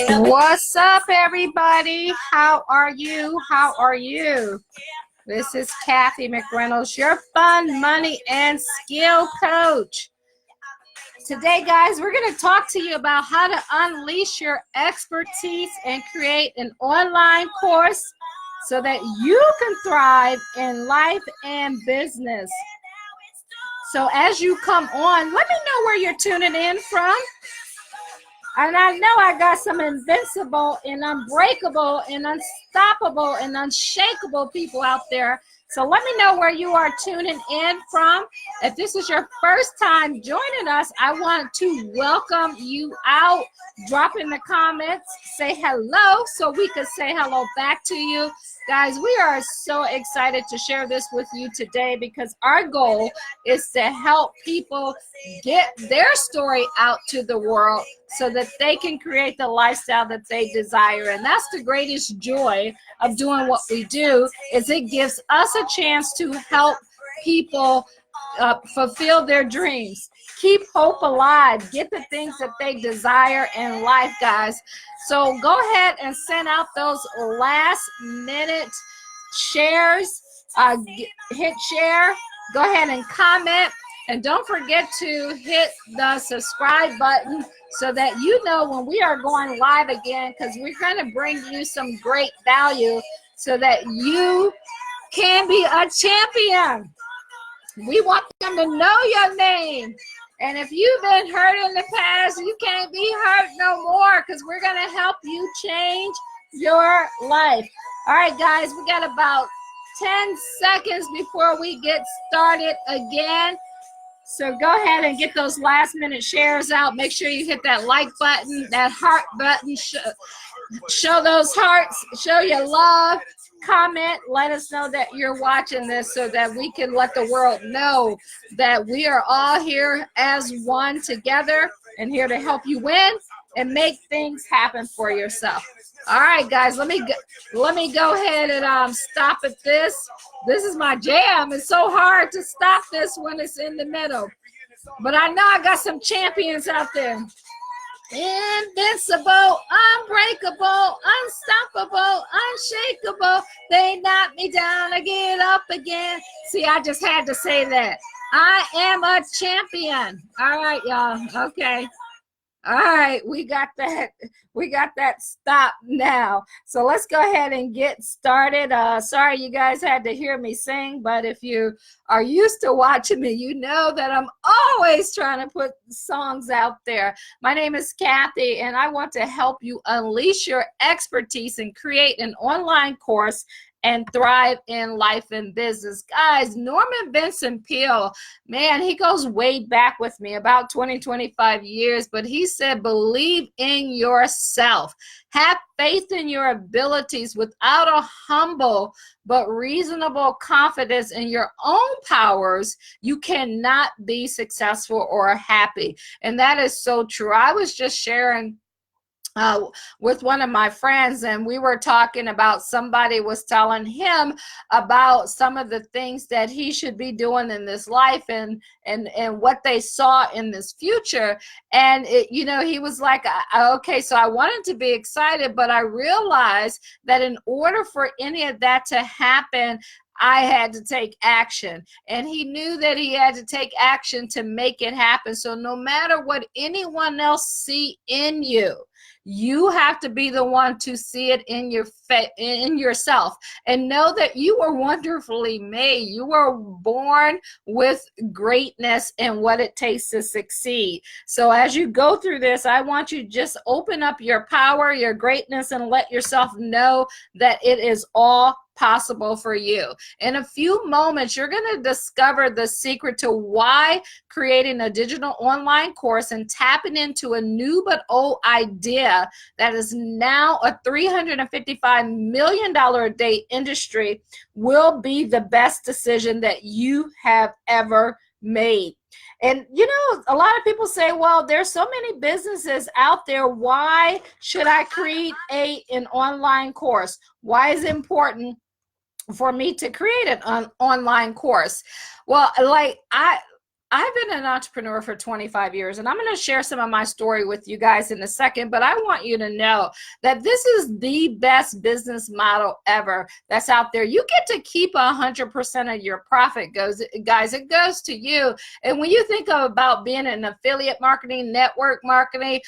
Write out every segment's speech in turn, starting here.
What's up, everybody? How are you? How are you? This is Kathy McReynolds, your fun, money, and skill coach. Today, guys, we're going to talk to you about how to unleash your expertise and create an online course so that you can thrive in life and business. So as you come on, let me know where you're tuning in from. And I know I got some invincible and unbreakable and unstoppable and unshakable people out there. So let me know where you are tuning in from. If this is your first time joining us, I want to welcome you out. Drop in the comments, say hello so we can say hello back to you. Guys, we are so excited to share this with you today because our goal is to help people get their story out to the world so that they can create the lifestyle that they desire. And that's the greatest joy of doing what we do, is it gives us a chance to help people fulfill their dreams, keep hope alive, get the things that they desire in life, guys. So go ahead and send out those last minute shares. Hit share, go ahead and comment, and don't forget to hit the subscribe button so that you know when we are going live again, because we're going to bring you some great value so that you can be a champion. We want them to know your name. And if you've been hurt in the past, you can't be hurt no more, because we're going to help you change your life. All right, guys, we got about 10 seconds before we get started again. So go ahead and get those last minute shares out. Make sure you hit that like button, that heart button. Show those hearts, show your love. Comment, let us know that you're watching this so that we can let the world know that we are all here as one together and here to help you win and make things happen for yourself. All right, guys, let me go ahead and stop at this. This is my jam. It's so hard to stop this when it's in the middle. But I know I got some champions out there. Invincible, unbreakable, unstoppable, unshakable. They knock me down, I get up again. See, I just had to say that. I am a champion. All right, y'all. Okay. All right, we got that stop now. So let's go ahead and get started. Sorry you guys had to hear me sing, but if you are used to watching me, you know that I'm always trying to put songs out there. My name is Kathy, and I want to help you unleash your expertise and create an online course and thrive in life and business. Guys, Norman Vincent Peale, man, he goes way back with me, about 25 years, but he said, believe in yourself. Have faith in your abilities without a humble but reasonable confidence in your own powers. You cannot be successful or happy. And that is so true. I was just sharing with one of my friends, and we were talking about, somebody was telling him about some of the things that he should be doing in this life and what they saw in this future. And he was like, okay, so I wanted to be excited, but I realized that in order for any of that to happen, I had to take action. And he knew that he had to take action to make it happen. So no matter what anyone else see in you, you have to be the one to see it in yourself and know that you were wonderfully made. You were born with greatness and what it takes to succeed. So as you go through this, I want you to just open up your power, your greatness, and let yourself know that it is all possible for you. In a few moments, you're going to discover the secret to why creating a digital online course and tapping into a new but old idea that is now a $355 million a day industry will be the best decision that you have ever made. And a lot of people say, well, there's so many businesses out there. Why should I create an online course? Why is it important for me to create an online course? Well, I've been an entrepreneur for 25 years, and I'm going to share some of my story with you guys in a second, but I want you to know that this is the best business model ever that's out there. You get to keep 100% of your profit, guys. It goes to you. And when you think about being an affiliate marketing, network marketing,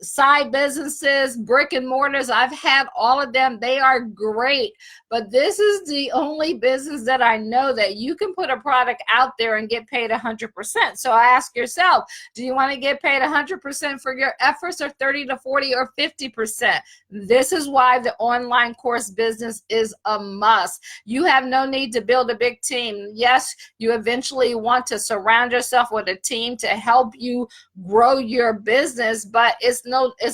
side businesses, brick and mortars, I've had all of them. They are great, but this is the only business that I know that you can put a product out there and get paid 100%. So ask yourself, do you want to get paid 100% for your efforts, or 30 to 40 or 50%? This is why the online course business is a must. You have no need to build a big team. Yes, you eventually want to surround yourself with a team to help you grow your business, but it's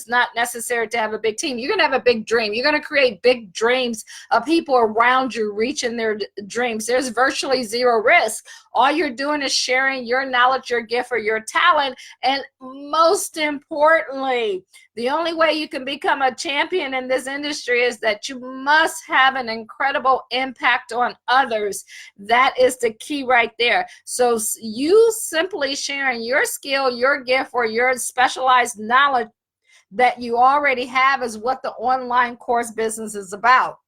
not necessary to have a big team. You're going to have a big dream. You're going to create big dreams of people around you reaching their dreams. There's virtually zero risk. All you're doing is sharing your knowledge, your gift, or your talent. And most importantly, the only way you can become a champion in this industry is that you must have an incredible impact on others. That is the key right there. So you simply sharing your skill, your gift, or your specialized knowledge that you already have is what the online course business is about.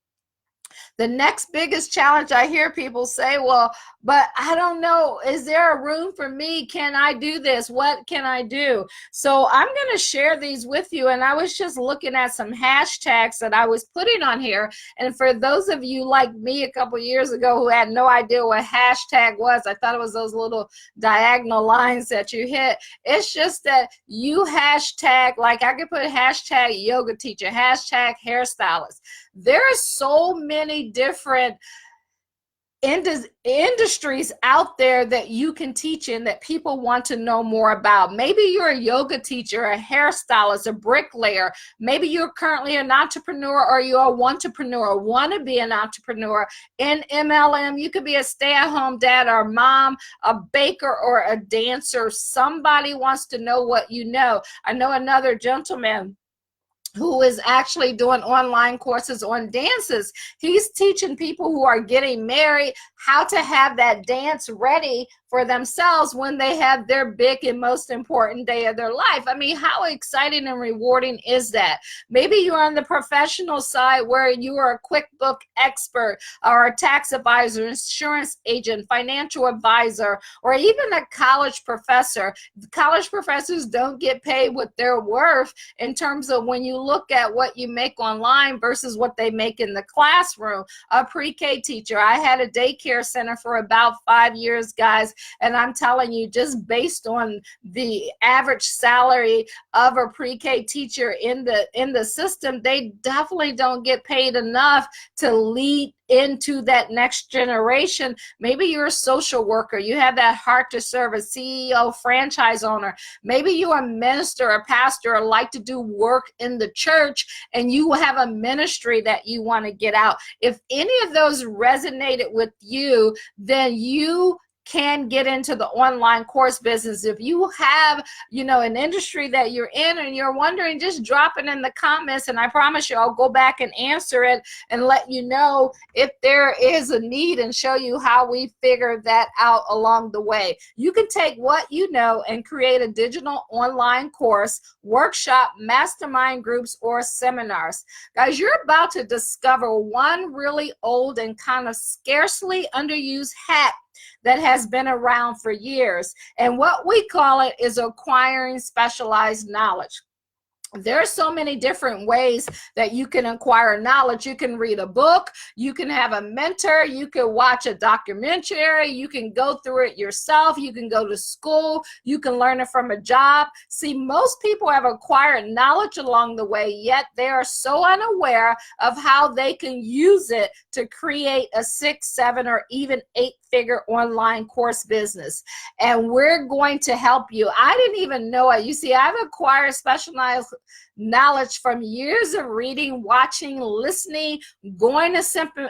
The next biggest challenge, I hear people say, well, but I don't know, is there a room for me? Can I do this? What can I do? So I'm going to share these with you. And I was just looking at some hashtags that I was putting on here. And for those of you like me a couple years ago who had no idea what hashtag was, I thought it was those little diagonal lines that you hit. It's just that you hashtag, like I could put hashtag yoga teacher, hashtag hairstylist. There are so many different industries out there that you can teach in that people want to know more about. Maybe you're a yoga teacher, a hairstylist, a bricklayer. Maybe you're currently an entrepreneur, or you're a wantrepreneur, want to be an entrepreneur. In MLM, you could be a stay-at-home dad or mom, a baker, or a dancer. Somebody wants to know what you know. I know another gentleman who is actually doing online courses on dances. He's teaching people who are getting married how to have that dance ready for themselves when they have their big and most important day of their life. I mean, how exciting and rewarding is that? Maybe you're on the professional side where you are a QuickBook expert, or a tax advisor, insurance agent, financial advisor, or even a college professor. College professors don't get paid what they're worth in terms of when you look at what you make online versus what they make in the classroom. A pre-K teacher. I had a daycare center for about 5 years, guys. And I'm telling you, just based on the average salary of a pre-K teacher in the system, they definitely don't get paid enough to lead into that next generation. Maybe you're a social worker. You have that heart to serve, a CEO, franchise owner. Maybe you're a minister, a pastor, or like to do work in the church, and you have a ministry that you want to get out. If any of those resonated with you, then you can get into the online course business. If you have, an industry that you're in and you're wondering, just drop it in the comments, and I promise you I'll go back and answer it and let you know if there is a need and show you how we figure that out along the way. You can take what you know and create a digital online course, workshop, mastermind groups, or seminars. Guys, you're about to discover one really old and kind of scarcely underused hack that has been around for years. And what we call it is acquiring specialized knowledge. There are so many different ways that you can acquire knowledge. You can read a book, you can have a mentor, you can watch a documentary, you can go through it yourself, you can go to school, you can learn it from a job. See, most people have acquired knowledge along the way, yet they are so unaware of how they can use it to create a 6, 7, or even 8-figure online course business. And we're going to help you. I didn't even know it. You see, I've acquired specialized knowledge from years of reading, watching, listening, going to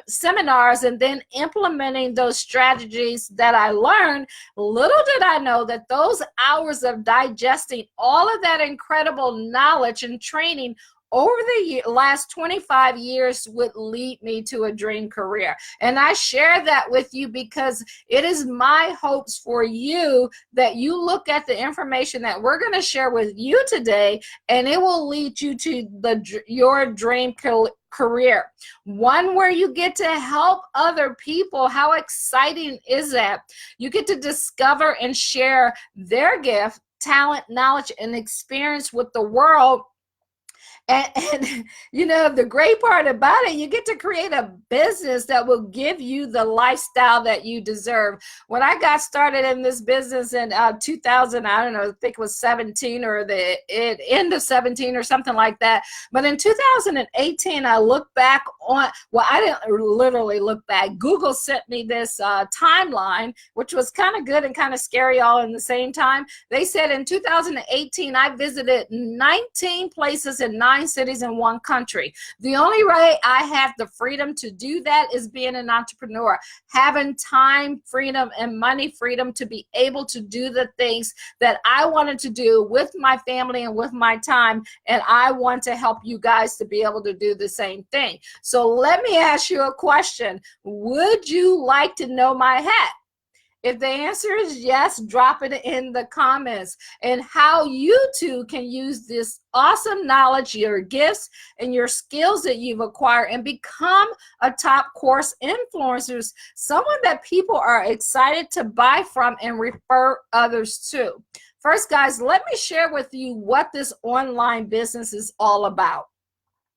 seminars, and then implementing those strategies that I learned. Little did I know that those hours of digesting all of that incredible knowledge and training over the last 25 years would lead me to a dream career. And I share that with you because it is my hopes for you that you look at the information that we're going to share with you today, and it will lead you to your dream career, one where you get to help other people. How exciting is that? You get to discover and share their gift, talent, knowledge, and experience with the world. And you know, the great part about it, you get to create a business that will give you the lifestyle that you deserve. When I got started in this business in 2000, I don't know, I think it was 17 or the end of 17 or something like that. But in 2018, I looked back on, well, I didn't literally look back. Google sent me this timeline, which was kind of good and kind of scary all in the same time. They said in 2018, I visited 19 places in 9 cities in 1 country. The only way I have the freedom to do that is being an entrepreneur, having time freedom and money freedom to be able to do the things that I wanted to do with my family and with my time. And I want to help you guys to be able to do the same thing. So let me ask you a question. Would you like to know my hat? If the answer is yes, drop it in the comments, and how you too can use this awesome knowledge, your gifts, and your skills that you've acquired and become a top course influencer, someone that people are excited to buy from and refer others to. First, guys, let me share with you what this online business is all about.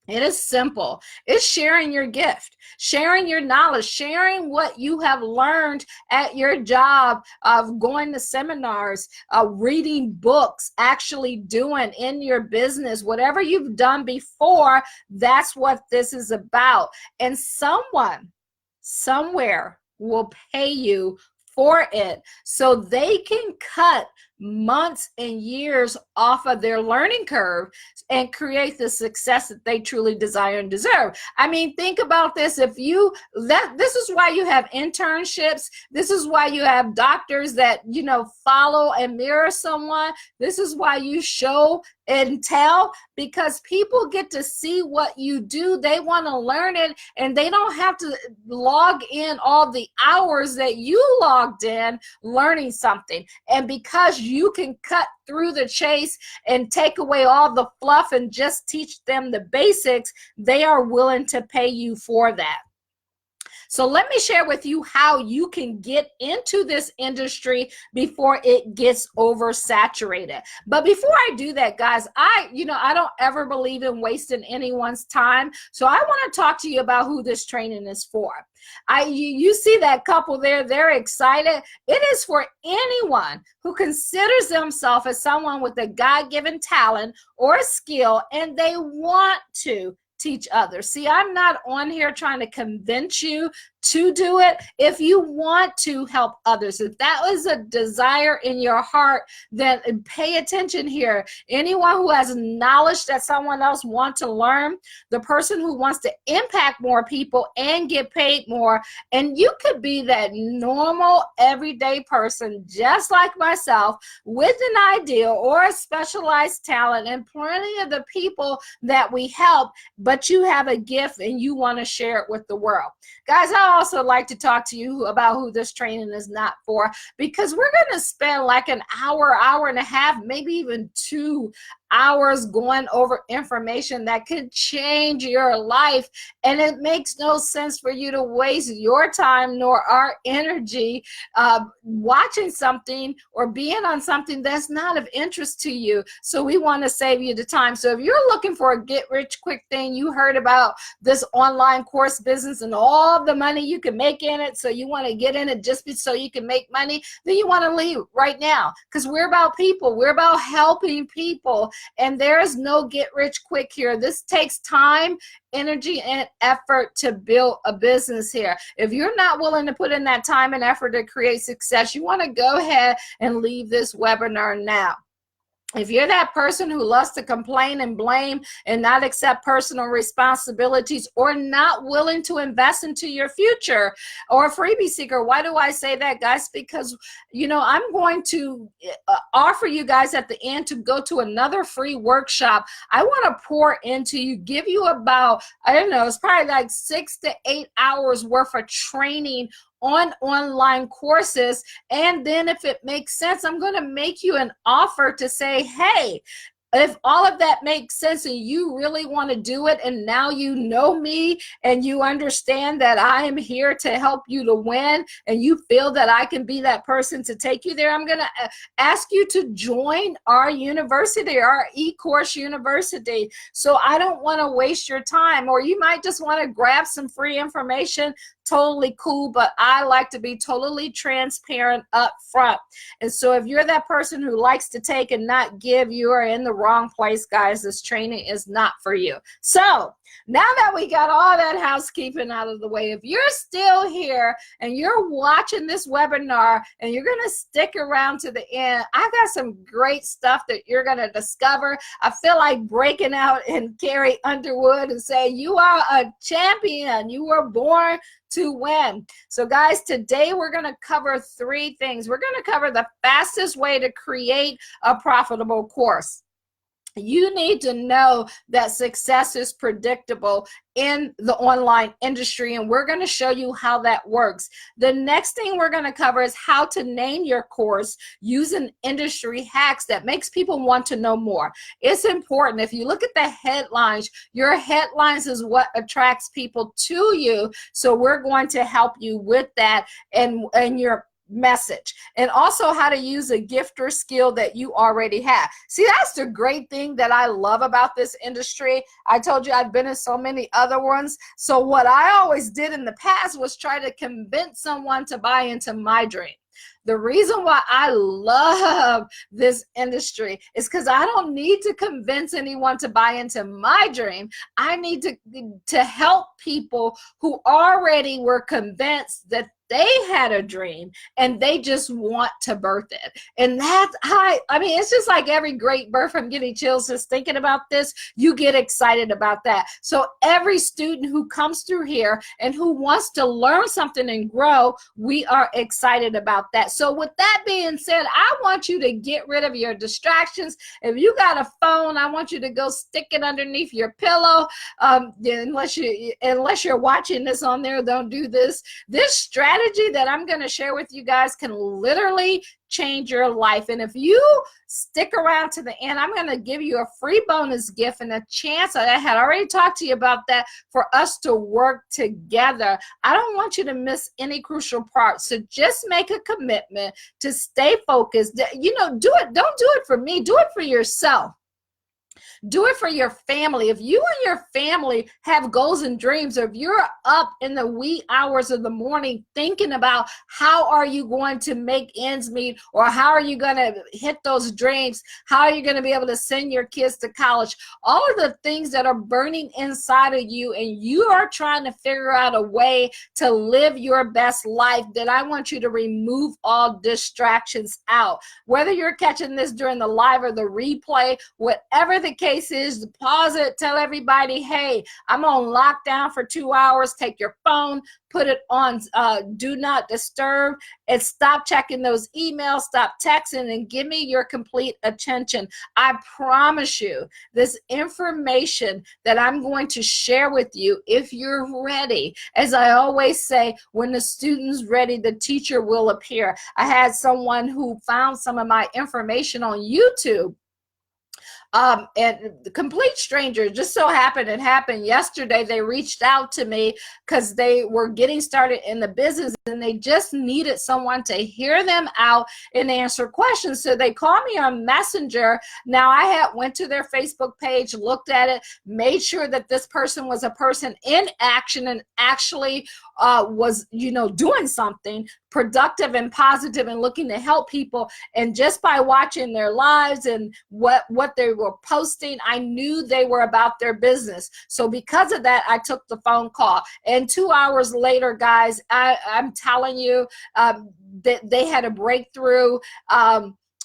It is simple. It's sharing your gift, sharing your knowledge, sharing what you have learned at your job, of going to seminars, reading books, actually doing in your business, whatever you've done before. That's what this is about. And someone, somewhere will pay you for it so they can cut months and years off of their learning curve and create the success that they truly desire and deserve. I mean, think about this. This is why you have internships. This is why you have doctors that, you know, follow and mirror someone. This is why you show and tell, because people get to see what you do. They want to learn it, and they don't have to log in all the hours that you logged in learning something. And because you can cut through the chase and take away all the fluff and just teach them the basics, they are willing to pay you for that. So let me share with you how you can get into this industry before it gets oversaturated. But before I do that, guys, I don't ever believe in wasting anyone's time. So I want to talk to you about who this training is for. You see that couple there, they're excited. It is for anyone who considers themselves as someone with a God-given talent or a skill, and they want to teach others. See, I'm not on here trying to convince you to do it. If you want to help others, if that was a desire in your heart, then pay attention here. Anyone who has knowledge that someone else wants to learn, the person who wants to impact more people and get paid more, and you could be that normal everyday person just like myself with an idea or a specialized talent and plenty of the people that we help, but you have a gift and you want to share it with the world. Guys, I also like to talk to you about who this training is not for, because we're going to spend like an hour, hour and a half, maybe even 2 hours going over information that could change your life. And it makes no sense for you to waste your time nor our energy watching something or being on something that's not of interest to you. So we want to save you the time. So if you're looking for a get rich quick thing, you heard about this online course business and all the money you can make in it, so you want to get in it just so you can make money, then you want to leave right now, because we're about people. We're about helping people. And there is no get rich quick here. This takes time, energy, and effort to build a business here. If you're not willing to put in that time and effort to create success, you want to go ahead and leave this webinar now. If you're that person who loves to complain and blame and not accept personal responsibilities, or not willing to invest into your future, or a freebie seeker. Why do I say that, guys? Because, you know, I'm going to offer you guys at the end to go to another free workshop. I want to pour into you, give you about, I don't know, it's probably like 6 to 8 hours worth of training on online courses. And then if it makes sense, I'm going to make you an offer to say, hey, if all of that makes sense and you really want to do it, and now you know me and you understand that I am here to help you to win, and you feel that I can be that person to take you there, I'm going to ask you to join our university, our eCourse University. So I don't want to waste your time, or you might just want to grab some free information. Totally cool, but I like to be totally transparent up front. And so if you're that person who likes to take and not give, you are in the wrong place, guys. This training is not for you. So now that we got all that housekeeping out of the way, if you're still here and you're watching this webinar and you're going to stick around to the end, I got some great stuff that you're going to discover. I feel like breaking out and Carrie Underwood and say, you are a champion. You were born to win. So guys, today we're going to cover 3 things. We're going to cover the fastest way to create a profitable course. You need to know that success is predictable in the online industry, and we're going to show you how that works. The next thing we're going to cover is how to name your course using industry hacks that makes people want to know more. It's important. If you look at the headlines, your headlines is what attracts people to you. So we're going to help you with that and your message, and also how to use a gift or skill that you already have. See, that's the great thing that I love about this industry. I told you I've been in so many other ones. So what I always did in the past was try to convince someone to buy into my dream. The reason why I love this industry is because I don't need to convince anyone to buy into my dream. I need to help people who already were convinced that they had a dream and they just want to birth it. And that's how, I mean, it's just like every great birth. I'm getting chills just thinking about this. You get excited about that. So every student who comes through here and who wants to learn something and grow, we are excited about that. So with that being said, I want you to get rid of your distractions. If you got a phone, I want you to go stick it underneath your pillow. Unless you're watching this on there, don't do this. This strategy that I'm going to share with you guys can literally change your life. And if you stick around to the end, I'm going to give you a free bonus gift and a chance. I had already talked to you about that, for us to work together. I don't want you to miss any crucial part. So just make a commitment to stay focused. You know, do it. Don't do it for me. Do it for yourself. Do it for your family. If you and your family have goals and dreams, or if you're up in the wee hours of the morning thinking about how are you going to make ends meet, or how are you going to hit those dreams, how are you going to be able to send your kids to college, all of the things that are burning inside of you, and you are trying to figure out a way to live your best life, then I want you to remove all distractions out. Whether you're catching this during the live or the replay, whatever the case is, pause it, tell everybody, hey, I'm on lockdown for 2 hours. Take your phone, put it on do not disturb, and stop checking those emails, stop texting, and give me your complete attention. I promise you, this information that I'm going to share with you, if you're ready, as I always say, when the student's ready, the teacher will appear. I had someone who found some of my information on YouTube, and the complete stranger, just so happened, it happened yesterday. They reached out to me because they were getting started in the business and they just needed someone to hear them out and answer questions. So they called me on Messenger. Now I went to their Facebook page, looked at it, made sure that this person was a person in action and actually was, you know, doing something productive and positive and looking to help people. And just by watching their lives and what they were posting, I knew they were about their business. So because of that, I took the phone call. And 2 hours later, guys, I'm telling you, that they had a breakthrough.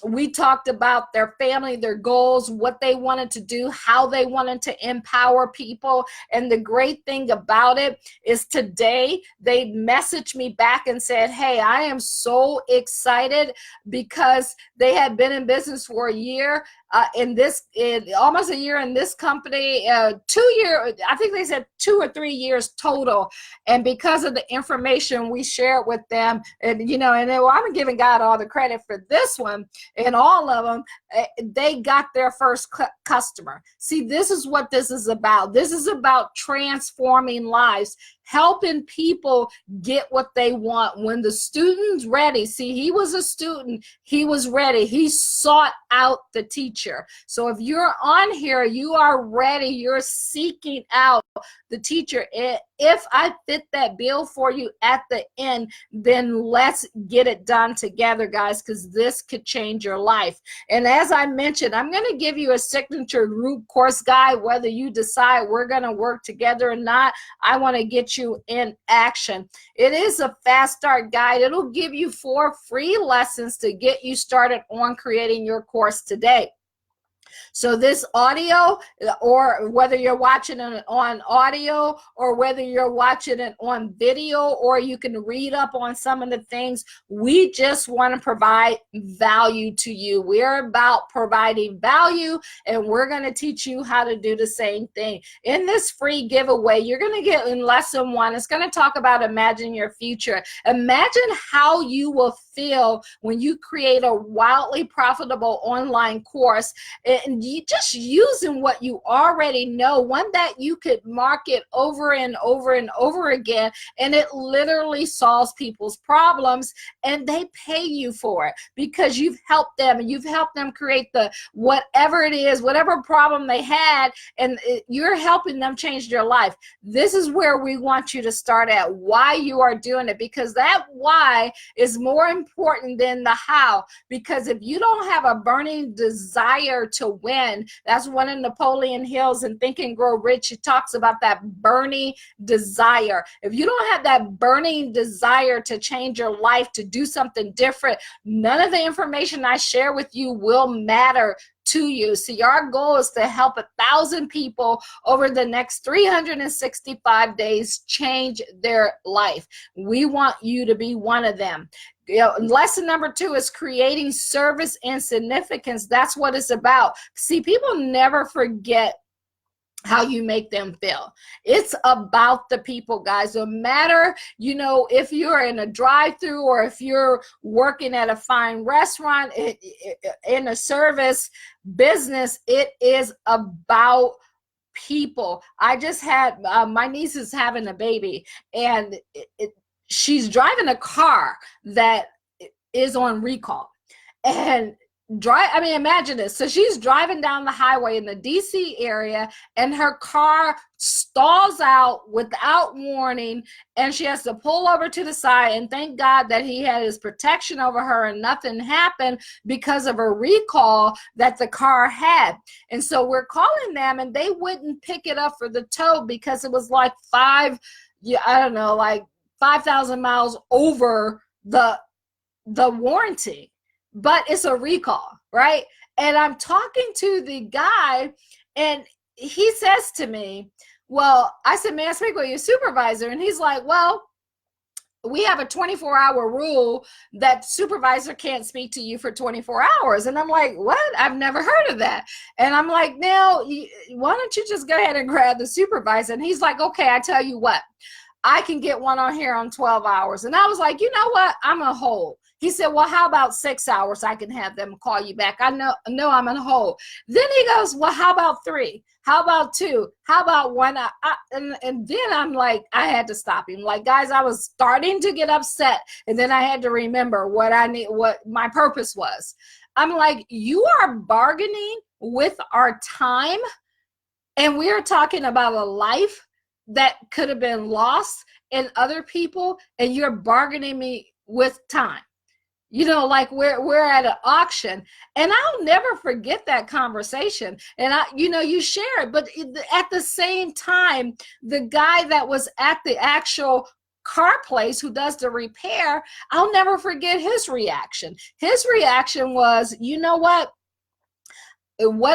We talked about their family, their goals, what they wanted to do, how they wanted to empower people. And the great thing about it is today they messaged me back and said, hey, I am so excited because they had been in business for a year, almost a year in this company, 2 years, I think they said 2 or 3 years total. And because of the information we shared with them, and I'm giving God all the credit for this one, and all of them, they got their first customer. See, this is what this is about. This is about transforming lives, helping people get what they want. When the student's ready, see, he was a student, he was ready, he sought out the teacher. So if you're on here, you are ready, you're seeking out the teacher. If I fit that bill for you at the end, then let's get it done together, guys, because this could change your life. And as I mentioned, I'm going to give you a signature group course guide, whether you decide we're going to work together or not. I want to get you in action. It is a fast start guide. It'll give you 4 free lessons to get you started on creating your course today. So this audio, or whether you're watching it on audio or whether you're watching it on video, or you can read up on some of the things, we just want to provide value to you. We're about providing value, and we're going to teach you how to do the same thing. In this free giveaway, you're going to get in lesson 1, it's going to talk about imagine your future. Imagine how you will feel when you create a wildly profitable online course, and you just using what you already know, one that you could market over and over and over again, and it literally solves people's problems, and they pay you for it because you've helped them, and you've helped them create the whatever it is, whatever problem they had, and you're helping them change their life. This is where we want you to start at, why you are doing it, because that why is more important than the how. Because if you don't have a burning desire to win, that's one of Napoleon Hill's in Think and Grow Rich. He talks about that burning desire. If you don't have that burning desire to change your life, to do something different, none of the information I share with you will matter to you. See, our goal is to help 1,000 people over the next 365 days change their life. We want you to be one of them. Lesson number 2 is creating service and significance. That's what it's about. See, people never forget how you make them feel. It's about the people, guys. No matter, if you're in a drive-through or if you're working at a fine restaurant, in a service business, it is about people. I just had, my niece is having a baby, and she's driving a car that is on recall. And imagine this. So she's driving down the highway in the DC area, and her car stalls out without warning, and she has to pull over to the side, and thank God that he had his protection over her and nothing happened because of a recall that the car had. And so we're calling them, and they wouldn't pick it up for the tow because it was like 5,000 miles over the warranty. But it's a recall, right? And I'm talking to the guy, and he says to me, well, I said, may I speak with your supervisor? And he's like, well, we have a 24-hour rule that supervisor can't speak to you for 24 hours. And I'm like, what? I've never heard of that. And I'm like, now, why don't you just go ahead and grab the supervisor? And he's like, okay, I tell you what, I can get one on here on 12 hours. And I was like, you know what? I'm a hold. He said, well, how about 6 hours? I can have them call you back. I know I'm on hold. Then he goes, well, how about 3? How about 2? How about 1? And then I'm like, I had to stop him. Like, guys, I was starting to get upset. And then I had to remember what my purpose was. I'm like, you are bargaining with our time. And we are talking about a life that could have been lost in other people. And you're bargaining me with time. Like we're at an auction, and I'll never forget that conversation. And you share it, but at the same time, the guy that was at the actual car place who does the repair, I'll never forget his reaction. His reaction was, you know what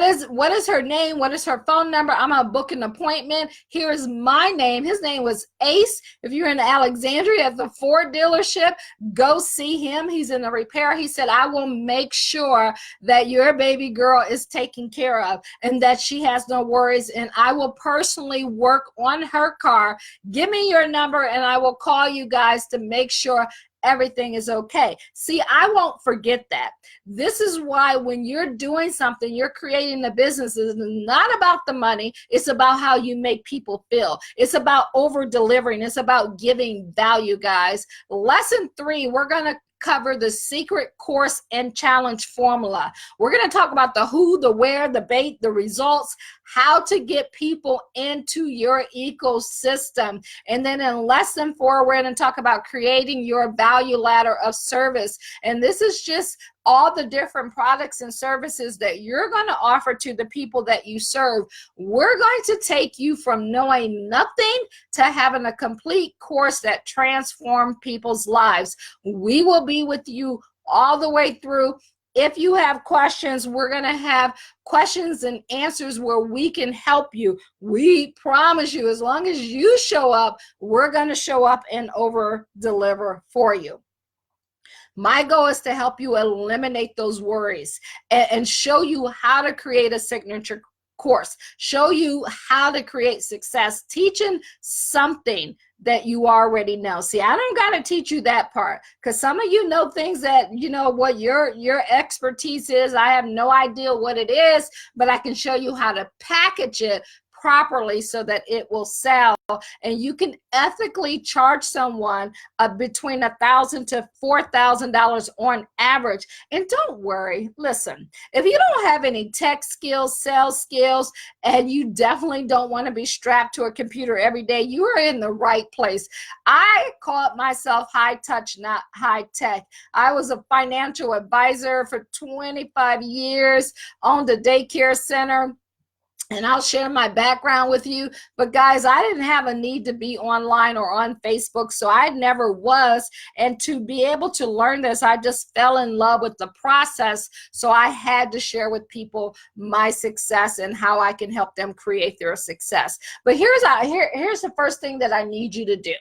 is her name? What is her phone number? I'm gonna book an appointment. Here is my name. His name was Ace. If you're in Alexandria at the Ford dealership, go see him. He's in the repair. He said, I will make sure that your baby girl is taken care of and that she has no worries, and I will personally work on her car. Give me your number and I will call you guys to make sure everything is okay. See, I won't forget that. This is why when you're doing something, you're creating a business, it's not about the money. It's about how you make people feel. It's about over delivering. It's about giving value, guys. Lesson 3, we're going to cover the secret course and challenge formula. We're going to talk about the who, the where, the bait, the results, how to get people into your ecosystem. And then in lesson 4, we're going to talk about creating your value ladder of service. And this is just all the different products and services that you're going to offer to the people that you serve. We're going to take you from knowing nothing to having a complete course that transforms people's lives. We will be with you all the way through. If you have questions, we're going to have questions and answers where we can help you. We promise you, as long as you show up, we're going to show up and over deliver for you. My goal is to help you eliminate those worries and show you how to create a signature course, show you how to create success, teaching something that you already know. See, I don't got to teach you that part, because some of you know things that, you know, what your expertise is. I have no idea what it is, but I can show you how to package it properly so that it will sell, and you can ethically charge someone between $1,000 to $4,000 on average. And don't worry, listen, if you don't have any tech skills, sales skills, and you definitely don't want to be strapped to a computer every day, you are in the right place. I call myself high touch, not high tech. I was a financial advisor for 25 years, owned a daycare center, and I'll share my background with you. But guys, I didn't have a need to be online or on Facebook, so I never was. And to be able to learn this, I just fell in love with the process. So I had to share with people my success and how I can help them create their success. But here's the first thing that I need you to do.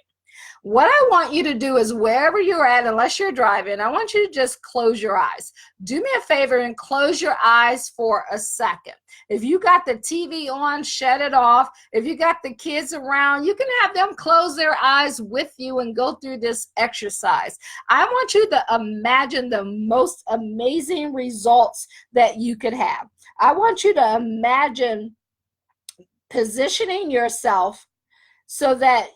What I want you to do is, wherever you're at, unless you're driving, I want you to just close your eyes. Do me a favor and close your eyes for a second. If you got the TV on, shut it off. If you got the kids around, you can have them close their eyes with you and go through this exercise. I want you to imagine the most amazing results that you could have. I want you to imagine positioning yourself so that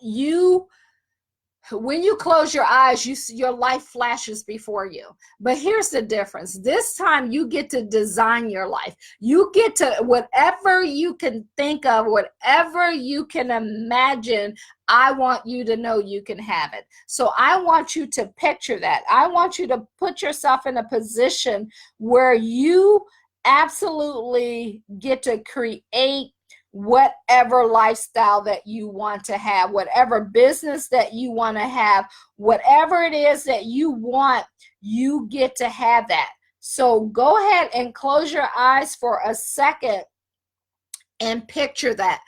when you close your eyes, your life flashes before you. But here's the difference. This time you get to design your life. You get to, whatever you can think of, whatever you can imagine, I want you to know you can have it. So I want you to picture that. I want you to put yourself in a position where you absolutely get to create whatever lifestyle that you want to have, whatever business that you want to have, whatever it is that you want, you get to have that. So go ahead and close your eyes for a second and picture that.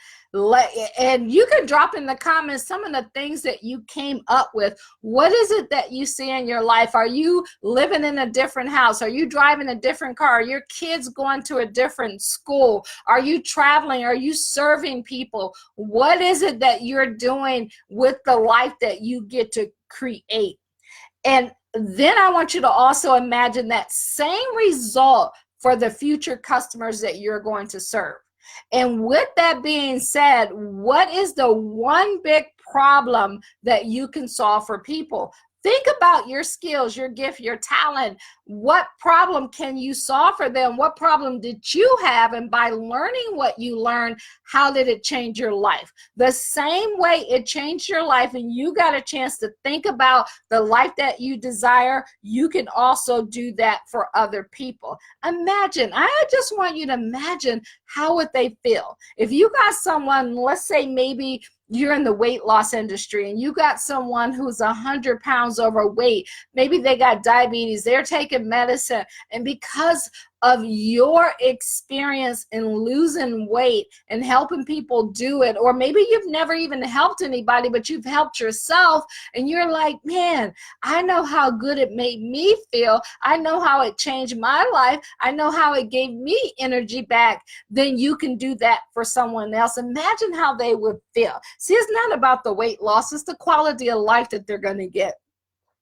And you can drop in the comments some of the things that you came up with. What is it that you see in your life? Are you living in a different house? Are you driving a different car? Are your kids going to a different school? Are you traveling? Are you serving people? What is it that you're doing with the life that you get to create? And then I want you to also imagine that same result for the future customers that you're going to serve. And with that being said, what is the one big problem that you can solve for people? Think about your skills, your gift, your talent. What problem can you solve for them? What problem did you have? And by learning what you learned, how did it change your life? The same way it changed your life and you got a chance to think about the life that you desire, you can also do that for other people. Imagine, I just want you to imagine, how would they feel? If you got someone, let's say maybe you're in the weight loss industry and you got someone who's 100 pounds overweight, maybe they got diabetes, they're taking medicine, and because of your experience in losing weight and helping people do it, or maybe you've never even helped anybody, but you've helped yourself, and you're like, man, I know how good it made me feel. I know how it changed my life. I know how it gave me energy back. Then you can do that for someone else. Imagine how they would feel. See, it's not about the weight loss. It's the quality of life that they're going to get.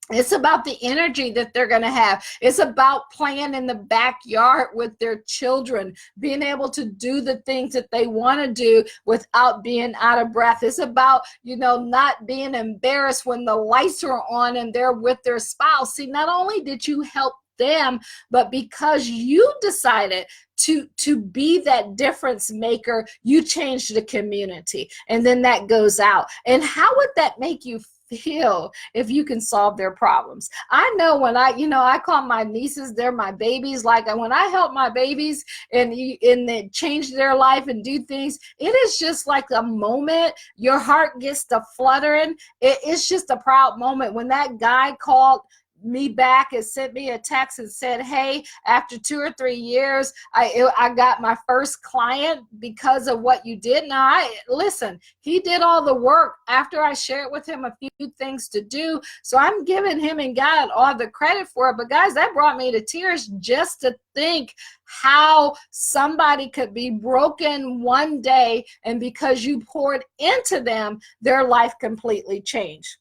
It's about the energy that they're going to have. It's about playing in the backyard with their children, being able to do the things that they want to do without being out of breath. It's about, not being embarrassed when the lights are on and they're with their spouse. See, not only did you help them, but because you decided to be that difference maker, you changed the community, and then that goes out. And how would that make you feel if you can solve their problems? I know when I call my nieces, they're my babies. Like when I help my babies and they change their life and do things, it is just like a moment. Your heart gets to fluttering. It's just a proud moment. When that guy called me back and sent me a text and said, hey, after 2 or 3 years, I got my first client because of what you did. Now, listen, he did all the work after I shared with him a few things to do. So I'm giving him and God all the credit for it. But guys, that brought me to tears just to think how somebody could be broken one day, and because you poured into them, their life completely changed.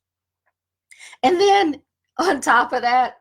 And then on top of that,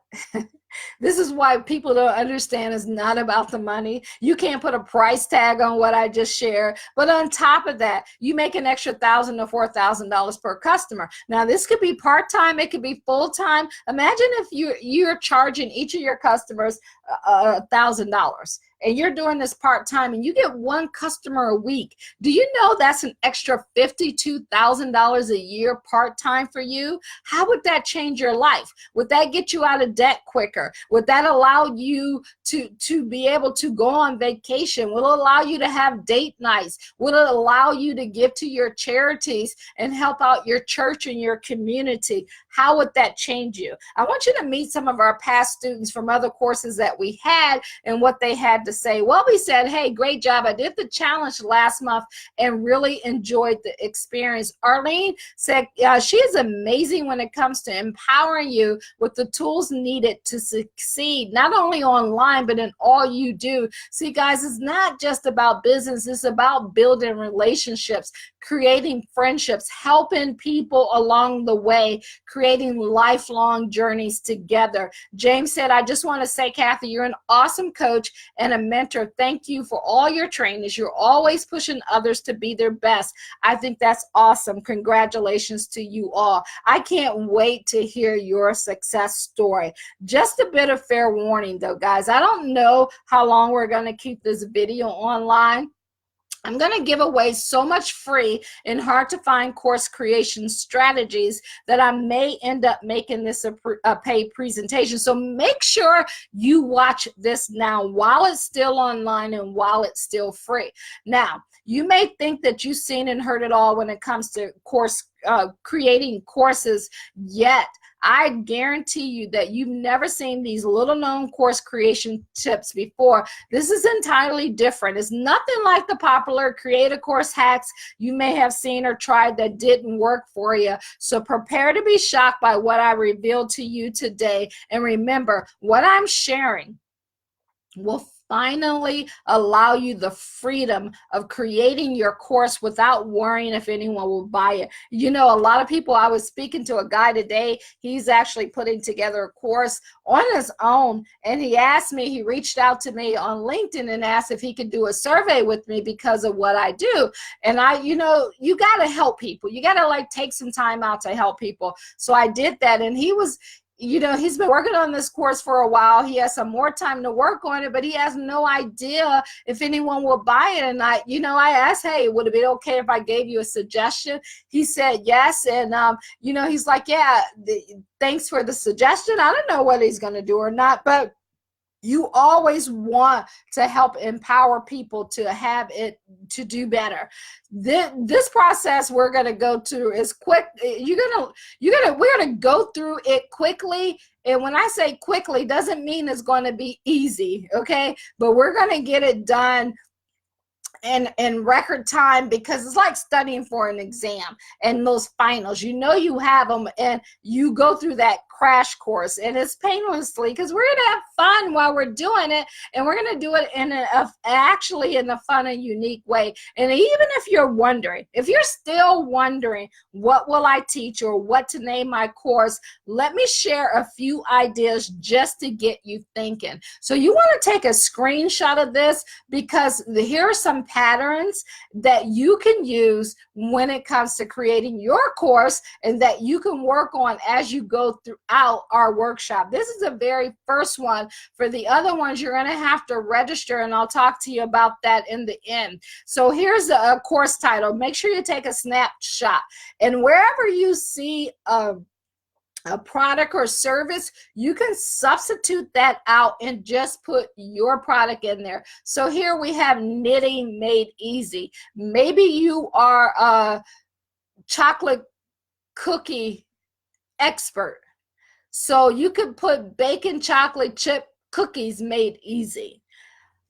this is why people don't understand it's not about the money. You can't put a price tag on what I just shared. But on top of that, you make an extra $1,000 to $4,000 per customer. Now, this could be part-time. It could be full-time. Imagine if you're charging each of your customers $1,000. And you're doing this part-time and you get one customer a week. Do you know that's an extra $52,000 a year part-time for you? How would that change your life? Would that get you out of debt quicker? Would that allow you to be able to go on vacation? Will it allow you to have date nights? Will it allow you to give to your charities and help out your church and your community? How would that change you? I want you to meet some of our past students from other courses that we had and what they had to say. Well, we said, hey, great job. I did the challenge last month and really enjoyed the experience. Arlene said she is amazing when it comes to empowering you with the tools needed to succeed, not only online, but in all you do. See, guys, it's not just about business. It's about building relationships, creating friendships, helping people along the way, creating lifelong journeys together. James said, I just want to say, Kathy, you're an awesome coach and a mentor. Thank you for all your trainings. You're always pushing others to be their best. I think that's awesome. Congratulations to you all. I can't wait to hear your success story. Just a bit of fair warning though, guys. I don't know how long we're going to keep this video online. I'm going to give away so much free and hard to find course creation strategies that I may end up making this a paid presentation. So make sure you watch this now while it's still online and while it's still free. Now, you may think that you've seen and heard it all when it comes to creating courses, yet I guarantee you that you've never seen these little known course creation tips before. This is entirely different. It's nothing like the popular creative course hacks you may have seen or tried that didn't work for you. So prepare to be shocked by what I revealed to you today. And remember, what I'm sharing will finally allow you the freedom of creating your course without worrying if anyone will buy it. You know, a lot of people, I was speaking to a guy today, he's actually putting together a course on his own, and he asked me, he reached out to me on LinkedIn and asked if he could do a survey with me because of what I do. And you got to help people. You got to like take some time out to help people. So I did that, and he was, he's been working on this course for a while. He has some more time to work on it, but he has no idea if anyone will buy it. And I asked, hey, would it be okay if I gave you a suggestion? He said yes. And, he's like, yeah, thanks for the suggestion. I don't know whether he's going to do or not, but You always want to help empower people to have it, to do better. This process we're going to go through is quick. We're going to go through it quickly. And when I say quickly, doesn't mean it's going to be easy. Okay. But we're going to get it done in record time, because it's like studying for an exam and those finals. You have them and you go through that crash course, and it's painlessly, because we're going to have fun while we're doing it, and we're going to do it in actually in a fun and unique way. And even if you're still wondering what will I teach or what to name my course, let me share a few ideas just to get you thinking. So you want to take a screenshot of this, because here are some patterns that you can use when it comes to creating your course, and that you can work on as you go throughout our workshop. This is the very first one. For the other ones, you're going to have to register, and I'll talk to you about that in the end. So here's the course title. Make sure you take a snapshot, and wherever you see a product or service, you can substitute that out and just put your product in there. So here we have knitting made easy. Maybe you are a chocolate cookie expert, so you could put bacon chocolate chip cookies made easy.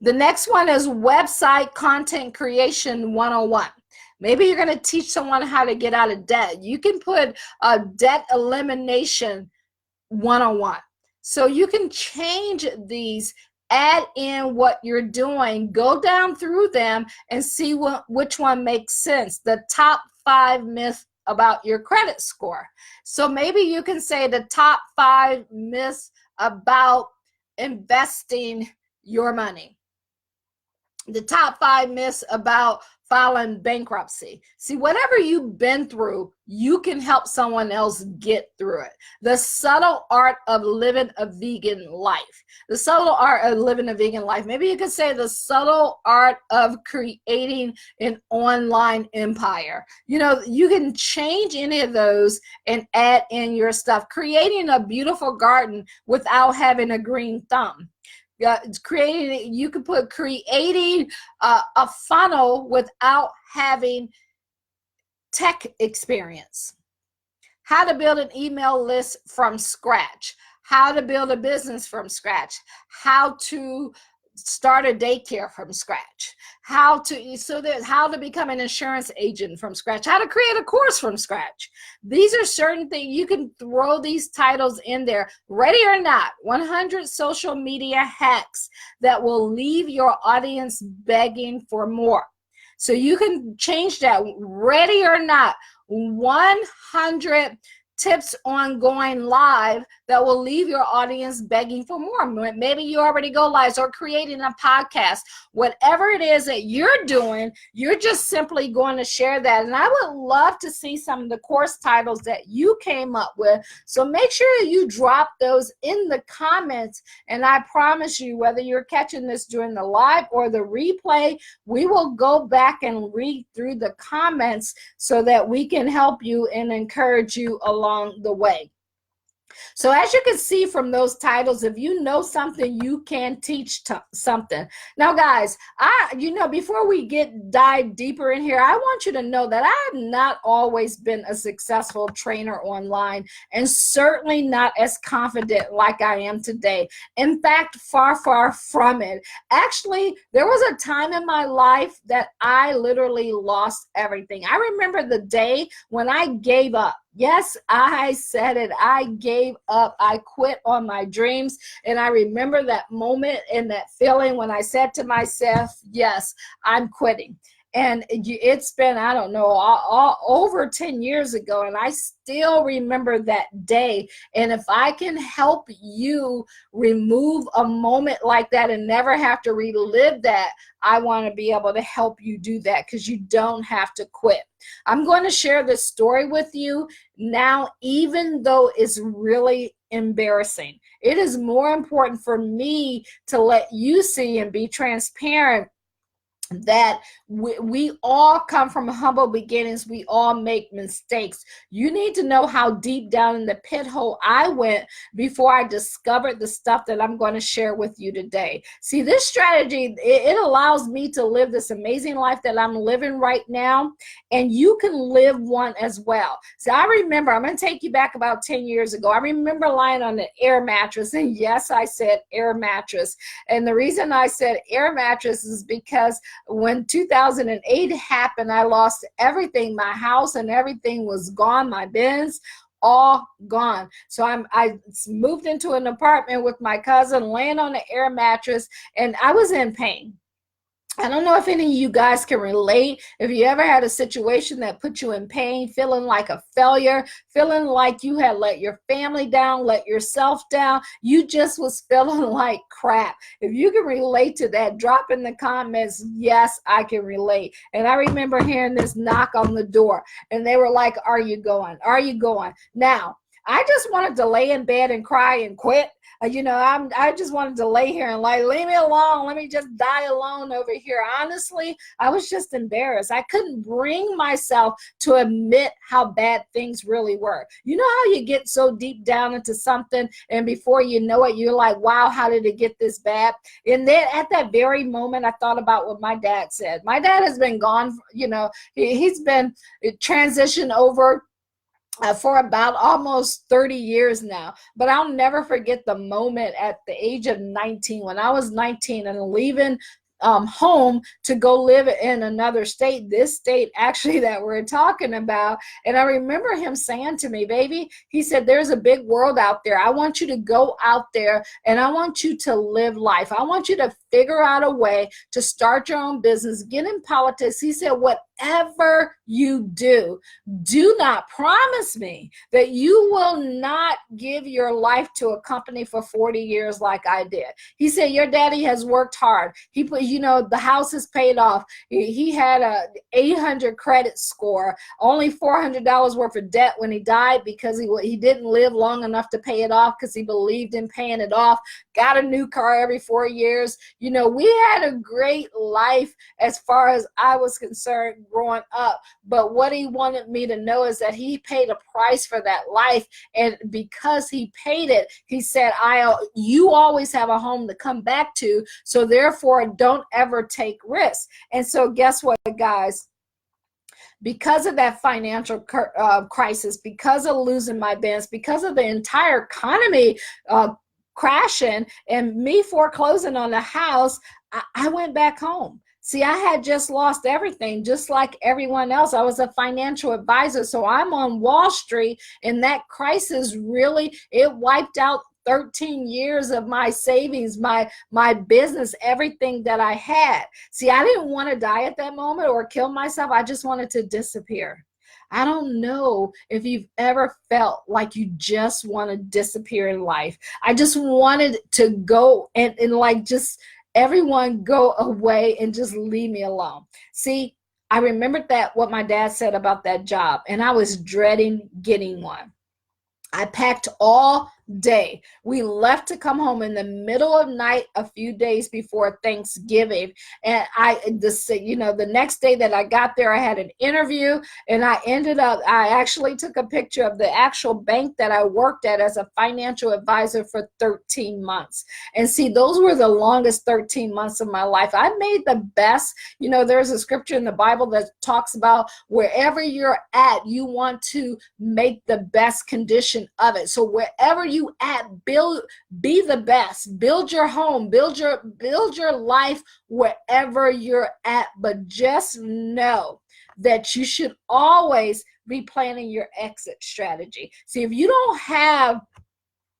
The next one is website content creation 101. Maybe you're going to teach someone how to get out of debt. You can put a debt elimination 101. So you can change these, add in what you're doing, go down through them and see which one makes sense. The top 5 myths about your credit score. So maybe you can say the top 5 myths about investing your money. The top 5 myths about filing bankruptcy. See, whatever you've been through, you can help someone else get through it. The subtle art of living a vegan life. The subtle art of living a vegan life. Maybe you could say the subtle art of creating an online empire. You can change any of those and add in your stuff. Creating a beautiful garden without having a green thumb. You could put creating a funnel without having tech experience. How to build an email list from scratch. How to build a business from scratch. How to start a daycare from scratch. How to become an insurance agent from scratch. How to create a course from scratch. These are certain things. You can throw these titles in there. Ready or not, 100 social media hacks that will leave your audience begging for more. So you can change that. Ready or not, 100 tips on going live that will leave your audience begging for more. Maybe you already go live or creating a podcast. Whatever it is that you're doing, you're just simply going to share that. And I would love to see some of the course titles that you came up with. So make sure you drop those in the comments. And I promise you, whether you're catching this during the live or the replay, we will go back and read through the comments so that we can help you and encourage you along the way. So as you can see from those titles, if you know something, you can teach something. Now, guys, before we dive deeper in here, I want you to know that I have not always been a successful trainer online, and certainly not as confident like I am today. In fact, far, far from it. Actually, there was a time in my life that I literally lost everything. I remember the day when I gave up. Yes, I said it. I gave up. I quit on my dreams. And I remember that moment and that feeling when I said to myself, yes, I'm quitting. And it's been, I don't know, all over 10 years ago. And I still remember that day. And if I can help you remove a moment like that and never have to relive that, I want to be able to help you do that, because you don't have to quit. I'm going to share this story with you now, even though it's really embarrassing. It is more important for me to let you see and be transparent that We all come from humble beginnings. We all make mistakes. You need to know how deep down in the pit hole I went before I discovered the stuff that I'm going to share with you today. See, this strategy, it allows me to live this amazing life that I'm living right now, and you can live one as well. So I remember, I'm going to take you back about 10 years ago. I remember lying on an air mattress, and yes, I said air mattress. And the reason I said air mattress is because when 2008 happened, I lost everything. My house and everything was gone. My Benz, all gone. So I moved into an apartment with my cousin, laying on the air mattress, and I was in pain. I don't know if any of you guys can relate. If you ever had a situation that put you in pain, feeling like a failure, feeling like you had let your family down, let yourself down, you just was feeling like crap. If you can relate to that, drop in the comments, yes, I can relate. And I remember hearing this knock on the door, and they were like, are you going? Are you going? Now, I just wanted to lay in bed and cry and quit. I just wanted to lay here and leave me alone. Let me just die alone over here. Honestly, I was just embarrassed. I couldn't bring myself to admit how bad things really were. You know how you get so deep down into something, and before you know it, you're like, wow, how did it get this bad? And then at that very moment, I thought about what my dad said. My dad has been gone, he's been transitioned over for about almost 30 years now. But I'll never forget the moment at the age of 19, when I was 19 and leaving home to go live in another state, this state actually that we're talking about. And I remember him saying to me, baby, he said, there's a big world out there. I want you to go out there and I want you to live life. I want you to figure out a way to start your own business, get in politics. He said, whatever you do not promise me that you will not give your life to a company for 40 years like I did. He said, your daddy has worked hard. He put, the house is paid off. He had a 800 credit score, only $400 worth of debt when he died because he didn't live long enough to pay it off because he believed in paying it off. Got a new car every 4 years. We had a great life as far as I was concerned growing up. But what he wanted me to know is that he paid a price for that life. And because he paid it, he said, you always have a home to come back to. So therefore, don't ever take risks. And so guess what, guys? Because of that financial crisis, because of losing my Benz, because of the entire economy crashing and me foreclosing on the house, I went back home. See, I had just lost everything, just like everyone else. I was a financial advisor, so I'm on Wall Street, and that crisis really, it wiped out 13 years of my savings, my business, everything that I had. See, I didn't want to die at that moment or kill myself. I just wanted to disappear. I don't know if you've ever felt like you just want to disappear in life. I just wanted to go and just everyone go away and just leave me alone. See, I remembered what my dad said about that job, and I was dreading getting one. I packed all day. We left to come home in the middle of night a few days before Thanksgiving. And the next day that I got there, I had an interview, and I actually took a picture of the actual bank that I worked at as a financial advisor for 13 months. And see, those were the longest 13 months of my life. I made the best. There's a scripture in the Bible that talks about wherever you're at, you want to make the best condition of it. So wherever you at, be the best, build your home, build your life wherever you're at. But just know that you should always be planning your exit strategy. See, if you don't have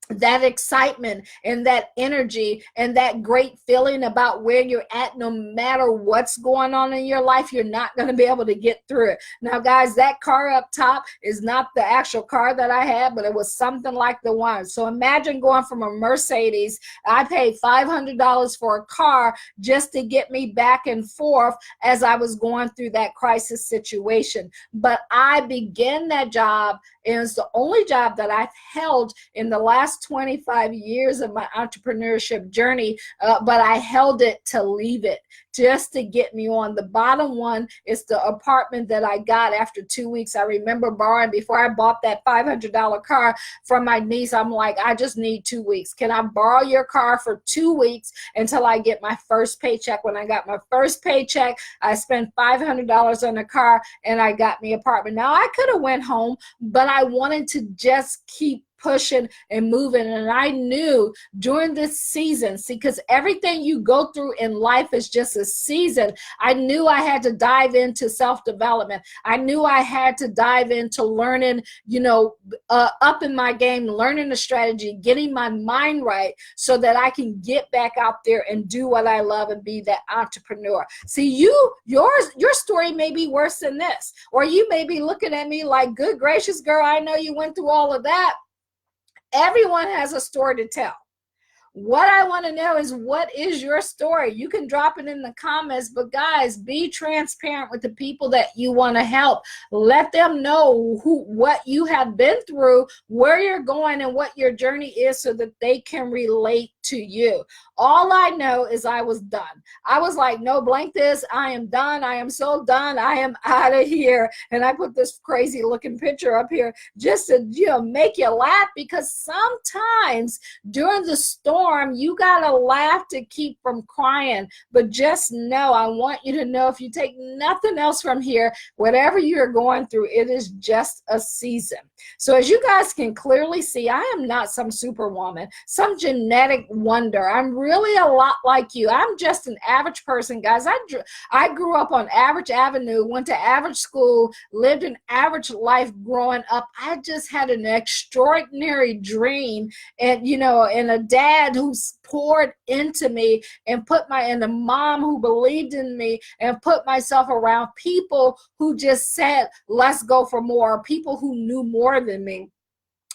that excitement and that energy and that great feeling about where you're at, no matter what's going on in your life, you're not going to be able to get through it. Now, guys, that car up top is not the actual car that I had, but it was something like the one. So imagine going from a Mercedes. I paid $500 for a car just to get me back and forth as I was going through that crisis situation. But I began that job, and it's the only job that I've held in the last last 25 years of my entrepreneurship journey, but I held it to leave it just to get me on. The bottom one is the apartment that I got after 2 weeks. I remember borrowing, before I bought that $500 car from my niece, I'm like, I just need 2 weeks. Can I borrow your car for 2 weeks until I get my first paycheck? When I got my first paycheck, I spent $500 on the car and I got me an apartment. Now I could have went home, but I wanted to just keep pushing and moving. And I knew during this season, see, because everything you go through in life is just a season. I knew I had to dive into self-development. I knew I had to dive into learning, up in my game, learning the strategy, getting my mind right so that I can get back out there and do what I love and be that entrepreneur. See, your story may be worse than this, or you may be looking at me like, good gracious, girl, I know you went through all of that. Everyone has a story to tell. What I want to know is, what is your story? You can drop it in the comments, but guys, be transparent with the people that you want to help. Let them know what you have been through, where you're going, and what your journey is so that they can relate to you. All I know is I was done. I was like, no, blank this. I am done. I am so done. I am out of here. And I put this crazy looking picture up here just to, make you laugh, because sometimes during the storm, you gotta laugh to keep from crying. But just know, I want you to know, if you take nothing else from here, whatever you're going through, it is just a season. So as you guys can clearly see, I am not some superwoman, some genetic wonder. I'm really a lot like you. I'm just an average person, guys. I grew up on Average Avenue, went to average school, lived an average life growing up. I just had an extraordinary dream, and and a dad who's poured into me and and a mom who believed in me, and put myself around people who just said, let's go for more, people who knew more than me,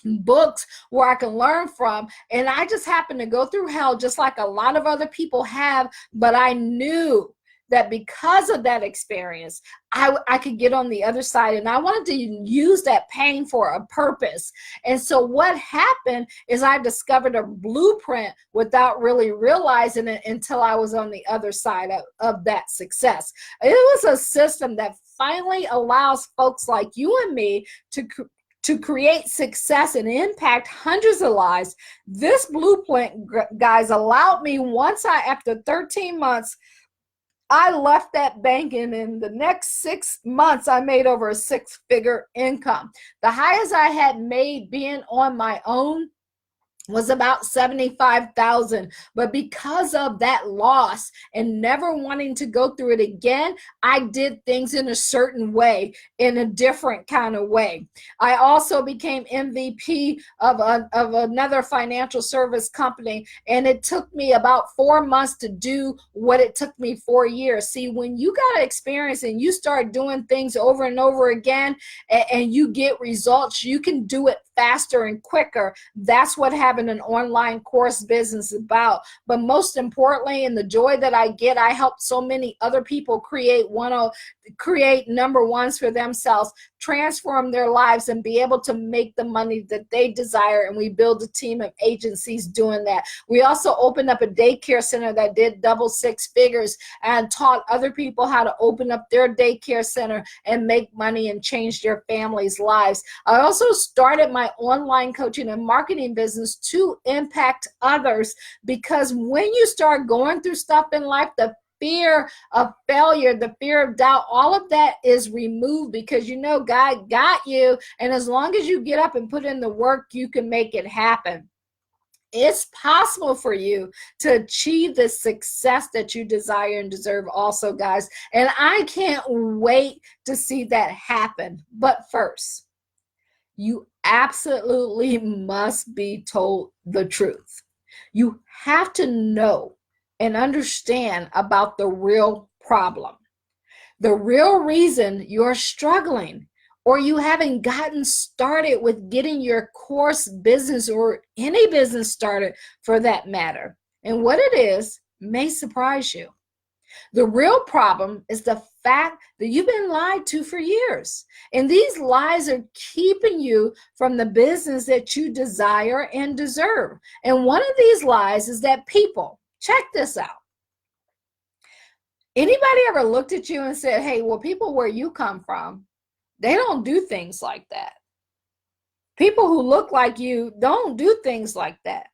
books where I can learn from. And I just happened to go through hell just like a lot of other people have, but I knew that because of that experience, I could get on the other side, and I wanted to use that pain for a purpose. And so what happened is I discovered a blueprint without really realizing it until I was on the other side of that success. It was a system that finally allows folks like you and me to create success and impact hundreds of lives. This blueprint, guys, allowed me, after 13 months, I left that bank, and in the next 6 months, I made over a 6-figure income. The highest I had made being on my own was about $75,000. But because of that loss and never wanting to go through it again, I did things in a certain way, in a different kind of way. I also became MVP of another financial service company, and it took me about 4 months to do what it took me 4 years. See, when you got experience and you start doing things over and over again, and you get results, you can do it faster and quicker. That's what having an online course business is about. But most importantly, in the joy that I get, I help so many other people create number ones for themselves, transform their lives, and be able to make the money that they desire. And we build a team of agencies doing that. We also opened up a daycare center that did double 6 figures and taught other people how to open up their daycare center and make money and change their families' lives. I also started my online coaching and marketing business to impact others, because when you start going through stuff in life, the fear of failure, the fear of doubt, all of that is removed, because God got you. And as long as you get up and put in the work, you can make it happen. It's possible for you to achieve the success that you desire and deserve also, guys. And I can't wait to see that happen. But first, you absolutely must be told the truth. You have to know and understand about the real problem, the real reason you're struggling, or you haven't gotten started with getting your course business or any business started for that matter. And what it is may surprise you. The real problem is the fact that you've been lied to for years. And these lies are keeping you from the business that you desire and deserve. And one of these lies is that people, check this out. Anybody ever looked at you and said, hey, well, people where you come from, they don't do things like that. People who look like you don't do things like that.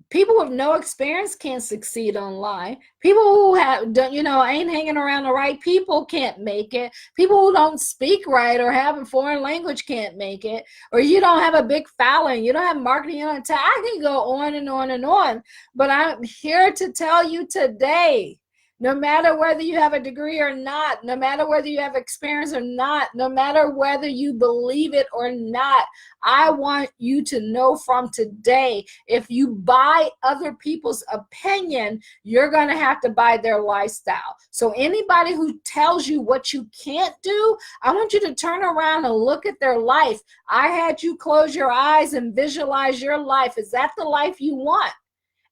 People with no experience can't succeed online. People who have, ain't hanging around the right people can't make it. People who don't speak right or have a foreign language can't make it. Or you don't have a big following. You don't have marketing on tap. I can go on and on and on. But I'm here to tell you today, no matter whether you have a degree or not, no matter whether you have experience or not, no matter whether you believe it or not, I want you to know from today, if you buy other people's opinion, you're going to have to buy their lifestyle. So anybody who tells you what you can't do, I want you to turn around and look at their life. I had you close your eyes and visualize your life. Is that the life you want?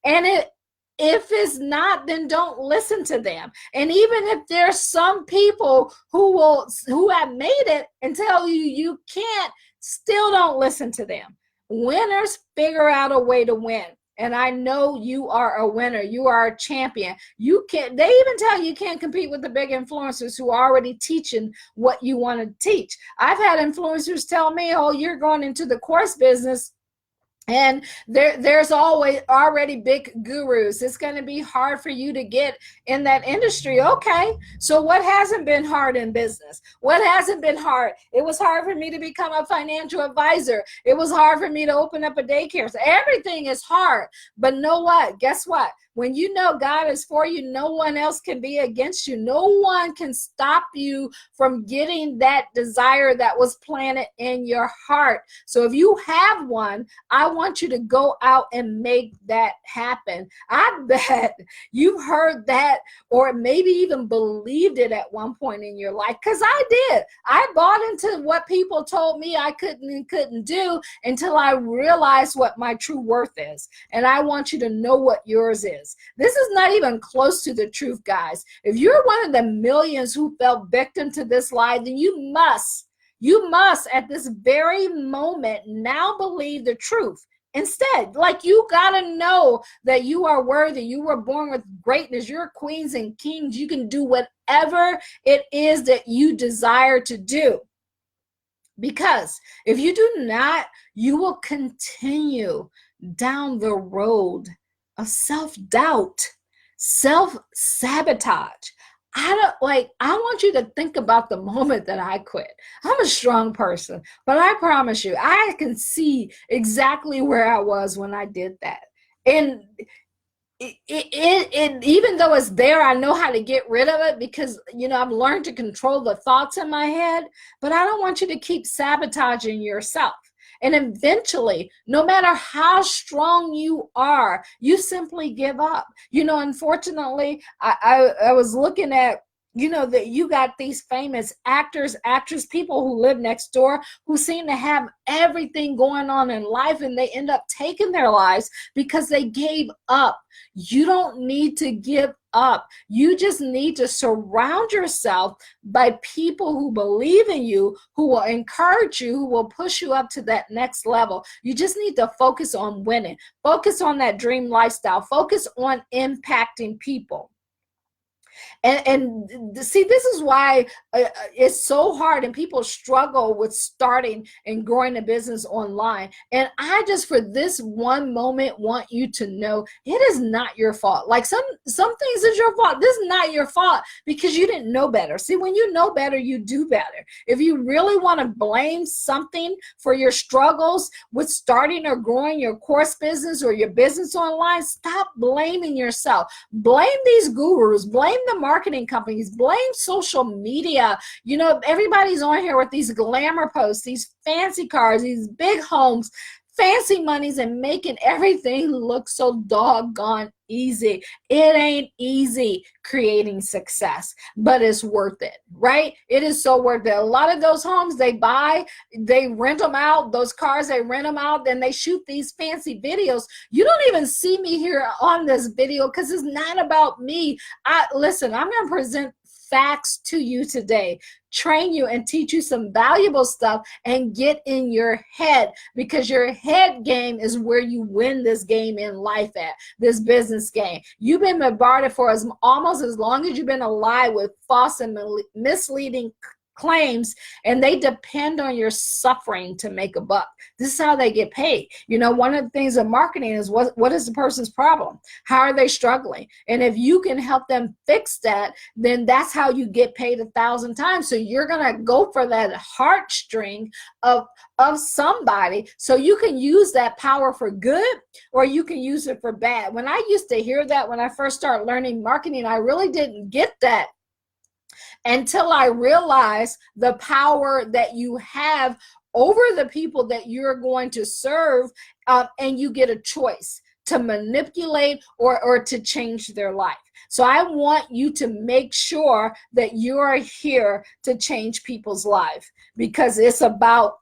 And if it's not, then don't listen to them. And even if there's some people who have made it and tell you you can't, still don't listen to them. Winners figure out a way to win. And I know you are a winner. You are a champion. They even tell you can't compete with the big influencers who are already teaching what you want to teach. I've had influencers tell me, oh, you're going into the course business, and there's always already big gurus. It's going to be hard for you to get in that industry. Okay, so what hasn't been hard in business? What hasn't been hard? It was hard for me to become a financial advisor. It was hard for me to open up a daycare. So everything is hard. But know what? Guess what? When you know God is for you, no one else can be against you. No one can stop you from getting that desire that was planted in your heart. So if you have one, I want you to go out and make that happen. I bet you've heard that or maybe even believed it at one point in your life, because I did. I bought into what people told me I couldn't do until I realized what my true worth is. And I want you to know what yours is. This is not even close to the truth, guys. If you're one of the millions who fell victim to this lie, then you must at this very moment now believe the truth. Instead, like, you got to know that you are worthy. You were born with greatness. You're queens and kings. You can do whatever it is that you desire to do. Because if you do not, you will continue down the road of self-doubt, self-sabotage. I want you to think about the moment that I quit. I'm a strong person, but I promise you, I can see exactly where I was when I did that. And even though it's there, I know how to get rid of it because, I've learned to control the thoughts in my head, but I don't want you to keep sabotaging yourself. And eventually, no matter how strong you are, you simply give up. Unfortunately, I was looking at, that you got these famous actors, actresses, people who live next door who seem to have everything going on in life, and they end up taking their lives because they gave up. You don't need to give up. You just need to surround yourself by people who believe in you, who will encourage you, who will push you up to that next level. You just need to focus on winning. Focus on that dream lifestyle. Focus on impacting people. And see, this is why it's so hard and people struggle with starting and growing a business online. And I just, for this one moment, want you to know it is not your fault. Like some things is your fault. This is not your fault because you didn't know better. See, when you know better, you do better. If you really want to blame something for your struggles with starting or growing your course business or your business online, stop blaming yourself. Blame these gurus. Blame the marketing companies, blame social media. Everybody's on here with these glamour posts, these fancy cars, these big homes, fancy monies, and making everything look so doggone easy. It ain't easy creating success, but it's worth it, right? It is so worth it. A lot of those homes they buy, they rent them out. Those cars, they rent them out. Then they shoot these fancy videos. You don't even see me here on this video because it's not about me. Listen, I'm going to present facts to you today, train you and teach you some valuable stuff, and get in your head, because your head game is where you win this game in life at, this business game. You've been bombarded for almost as long as you've been alive with false and misleading claims, and they depend on your suffering to make a buck. This is how they get paid. You know, one of the things of marketing is what is the person's problem? How are they struggling? And if you can help them fix that, then that's how you get paid 1,000 times. So you're gonna go for that heartstring of somebody, so you can use that power for good, or you can use it for bad. When I used to hear that, when I first started learning marketing, I really didn't get that until I realized the power that you have over the people that you're going to serve, and you get a choice to manipulate or to change their life. So I want you to make sure that you are here to change people's life, because it's about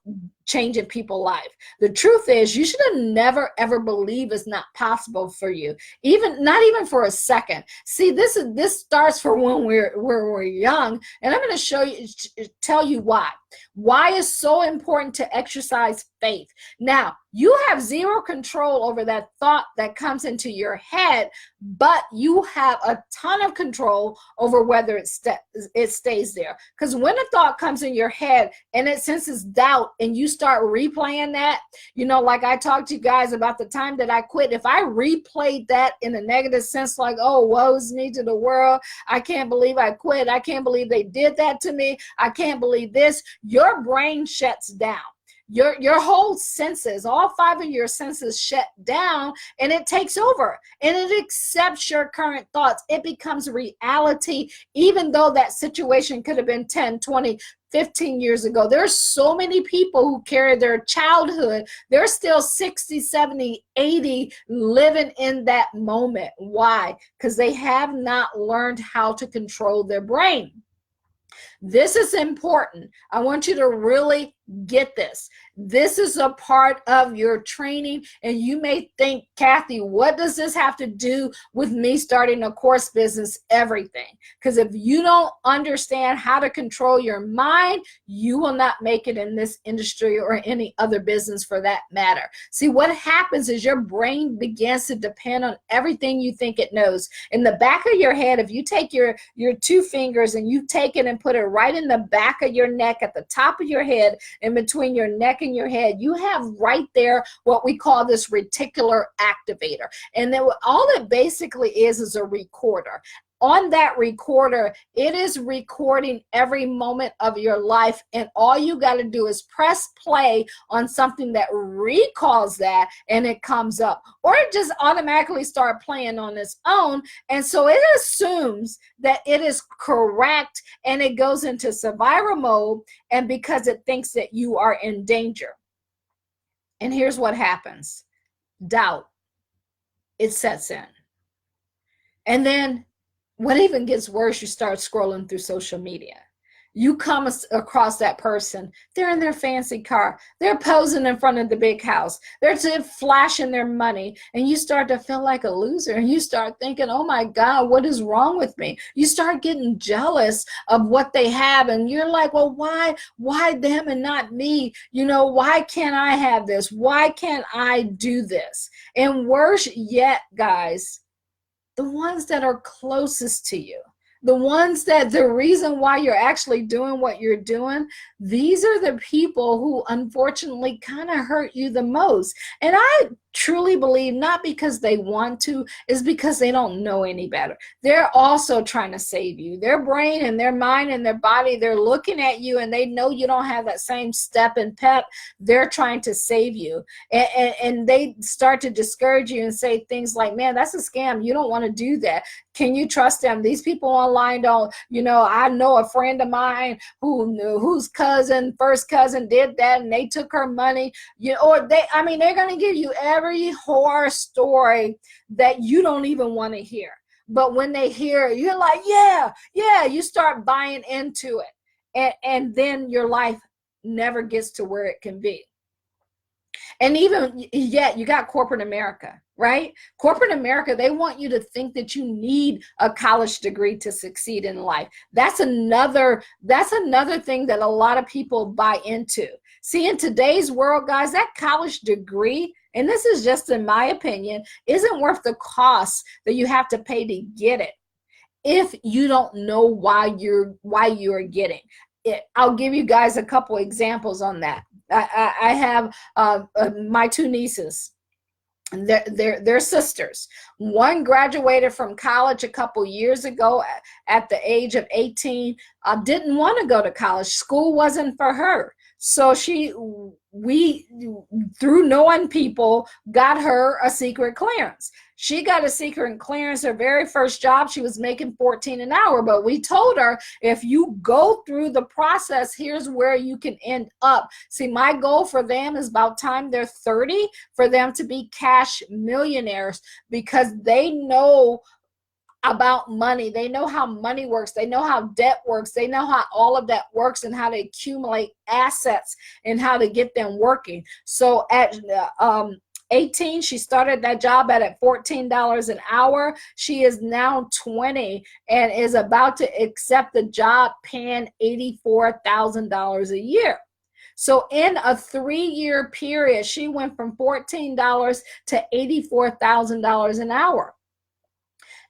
changing people's life. The truth is, you should have never ever believe it's not possible for you, not even for a second. See, this starts for when we're young, and I'm going to tell you why it's so important to exercise faith. Now, you have zero control over that thought that comes into your head, but you have a ton of control over whether it stays there. Because when a thought comes in your head and it senses doubt, and you start replaying that, you know, like I talked to you guys about the time that I quit. If I replayed that in a negative sense, like, oh, woe's me to the world, I can't believe I quit, I can't believe they did that to me, I can't believe this, your brain shuts down. Your whole senses, all 5 of your senses shut down, and it takes over, and it accepts your current thoughts. It becomes reality, even though that situation could have been 10, 20, 15 years ago. There's so many people who carry their childhood. They're still 60, 70, 80 living in that moment. Why? Because they have not learned how to control their brain. This is important. I want you to really get this. This is a part of your training, and you may think, Kathy, what does this have to do with me starting a course business? Everything. Because if you don't understand how to control your mind, you will not make it in this industry or any other business for that matter. See, what happens is your brain begins to depend on everything you think it knows. In the back of your head, if you take your 2 fingers and you take it and put it right in the back of your neck, at the top of your head, in between your neck and your head, you have right there what we call this reticular activator. And then all it basically is a recorder. On that recorder, it is recording every moment of your life, and all you got to do is press play on something that recalls that, and it comes up, or it just automatically start playing on its own. And so it assumes that it is correct, and it goes into survival mode, and because it thinks that you are in danger. And here's what happens. Doubt. It sets in. And then what even gets worse, you start scrolling through social media. You come across that person. They're in their fancy car. They're posing in front of the big house. They're flashing their money. And you start to feel like a loser. And you start thinking, oh my God, what is wrong with me? You start getting jealous of what they have. And you're like, well, why them and not me? You know, why can't I have this? Why can't I do this? And worse yet, guys, the ones that are closest to you, the ones that the reason why you're actually doing what you're doing, these are the people who unfortunately kind of hurt you the most. And I truly believe not because they want to, is because they don't know any better. They're also trying to save you. Their brain and their mind and their body, they're looking at you and they know you don't have that same step and pep. They're trying to save you. And they start to discourage you and say things like, man, that's a scam. You don't want to do that. Can you trust them? These people online don't, you know, I know a friend of mine whose first cousin did that and they took her money, you know, or they're going to give you every horror story that you don't even want to hear. But when they hear it, you're like, yeah, you start buying into it. And then your life never gets to where it can be. And even yet, you got corporate America. right? Corporate America, they want you to think that you need a college degree to succeed in life. That's another thing that a lot of people buy into. See, in today's world, guys, that college degree, and this is just in my opinion, isn't worth the cost that you have to pay to get it if you don't know why you're getting it. I'll give you guys a couple examples on that. I have my two nieces. They're sisters. One graduated from college a couple years ago at the age of 18. Didn't want to go to college. School wasn't for her. So we, through knowing people, got her a secret clearance. She got a secret clearance. Her very first job, she was making $14 an hour. But we told her, if you go through the process, here's where you can end up. See, my goal for them is about time they're 30 for them to be cash millionaires, because they know about money. They know how money works. They know how debt works. They know how all of that works and how to accumulate assets and how to get them working. So at 18, she started that job at $14 an hour. She is now 20 and is about to accept a job paying $84,000 a year. So in a 3-year period, she went from $14 to $84,000 an hour.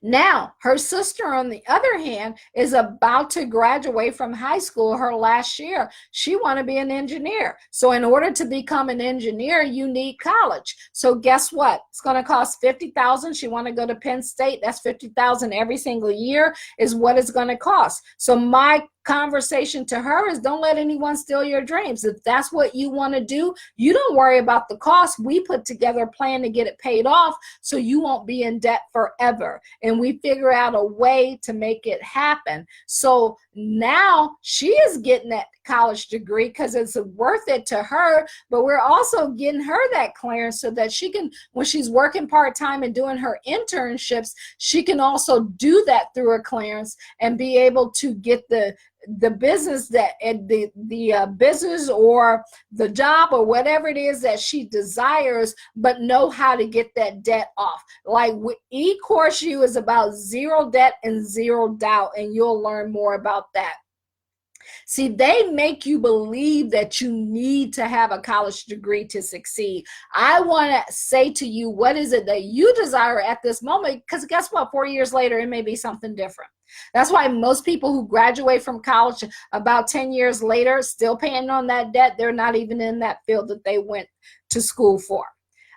Now, her sister, on the other hand, is about to graduate from high school her last year. She wants to be an engineer. So in order to become an engineer, you need college. So guess what? It's going to cost $50,000. She wants to go to Penn State. That's $50,000 every single year is what it's going to cost. So my conversation to her is, don't let anyone steal your dreams. If that's what you want to do, you don't worry about the cost. We put together a plan to get it paid off so you won't be in debt forever. And we figure out a way to make it happen. So now she is getting that college degree because it's worth it to her, but we're also getting her that clearance so that she can, when she's working part-time and doing her internships, she can also do that through a clearance and be able to get the business that the business or the job or whatever it is that she desires, but know how to get that debt off. Like EcourseU is about zero debt and zero doubt, and you'll learn more about that. See, they make you believe that you need to have a college degree to succeed. I want to say to you, what is it that you desire at this moment? Because guess what? 4 years later, it may be something different. That's why most people who graduate from college about 10 years later, still paying on that debt, they're not even in that field that they went to school for.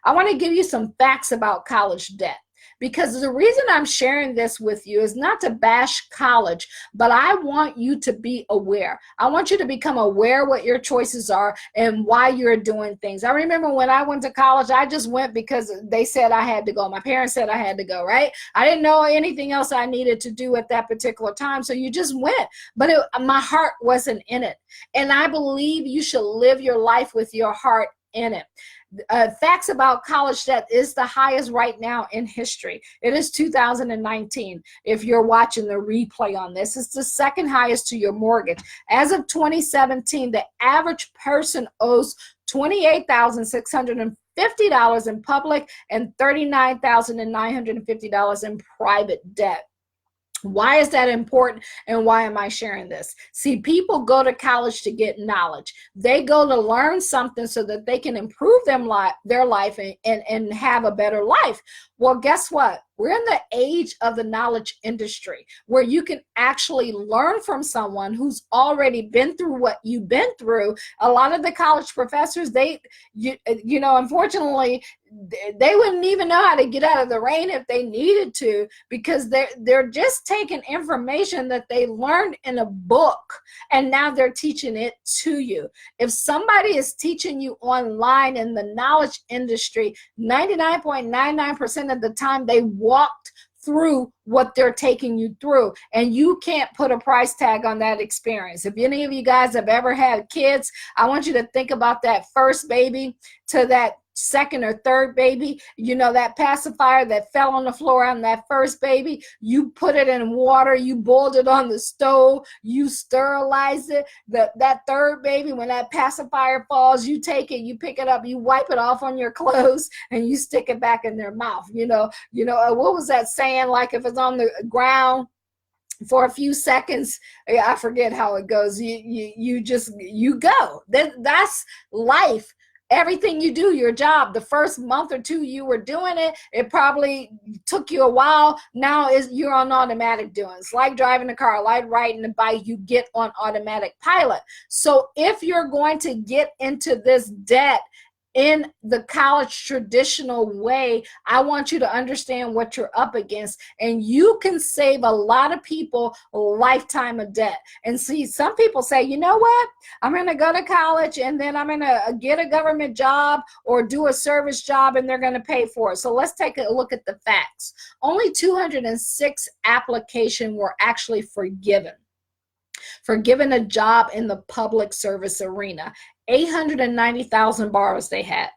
I want to give you some facts about college debt, because the reason I'm sharing this with you is not to bash college, but I want you to be aware. I want you to become aware what your choices are and why you're doing things. I remember when I went to college, I just went because they said I had to go. My parents said I had to go, right? I didn't know anything else I needed to do at that particular time, so you just went. But my heart wasn't in it. And I believe you should live your life with your heart in it. Facts about college debt is the highest right now in history. It is 2019. If you're watching the replay on this, it's the second highest to your mortgage. As of 2017, the average person owes $28,650 in public and $39,950 in private debt. Why is that important, and why am I sharing this? See, people go to college to get knowledge. They go to learn something so that they can improve their life and have a better life. Well, guess what? We're in the age of the knowledge industry where you can actually learn from someone who's already been through what you've been through. A lot of the college professors, unfortunately, they wouldn't even know how to get out of the rain if they needed to, because they're just taking information that they learned in a book and now they're teaching it to you. If somebody is teaching you online in the knowledge industry, 99.99% of the time they walked through what they're taking you through, and you can't put a price tag on that experience. If any of you guys have ever had kids, I want you to think about that first baby to that second or third baby, you know, that pacifier that fell on the floor on that first baby, you put it in water, you boiled it on the stove, you sterilize it. That third baby, when that pacifier falls, you take it, you pick it up, you wipe it off on your clothes, and you stick it back in their mouth. What was that saying? Like, if it's on the ground for a few seconds, I forget how it goes, you go. That's life. Everything you do, your job, the first month or two you were doing it, it probably took you a while. Now you're on automatic doing. It's like driving a car, like riding a bike, you get on automatic pilot. So if you're going to get into this debt in the college traditional way, I want you to understand what you're up against, and you can save a lot of people a lifetime of debt. And see, some people say, you know what, I'm going to go to college and then I'm going to get a government job or do a service job and they're going to pay for it. So let's take a look at the facts. Only 206 applications were actually forgiven a job in the public service arena. 890,000 borrowers they had.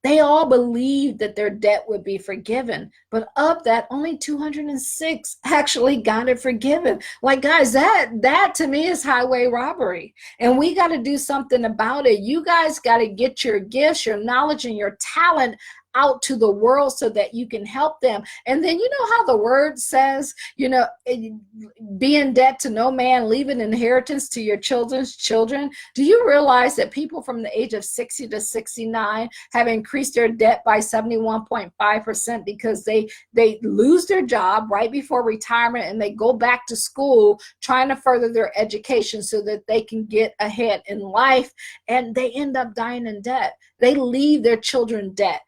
They all believed that their debt would be forgiven, but of that, only 206 actually got it forgiven. Like, guys, that to me is highway robbery, and we got to do something about it. You guys got to get your gifts, your knowledge, and your talent out to the world so that you can help them. And then, you know how the word says, be in debt to no man, leave an inheritance to your children's children. Do you realize that people from the age of 60 to 69 have increased their debt by 71.5% because they lose their job right before retirement and they go back to school trying to further their education so that they can get ahead in life, and they end up dying in debt. They leave their children debt.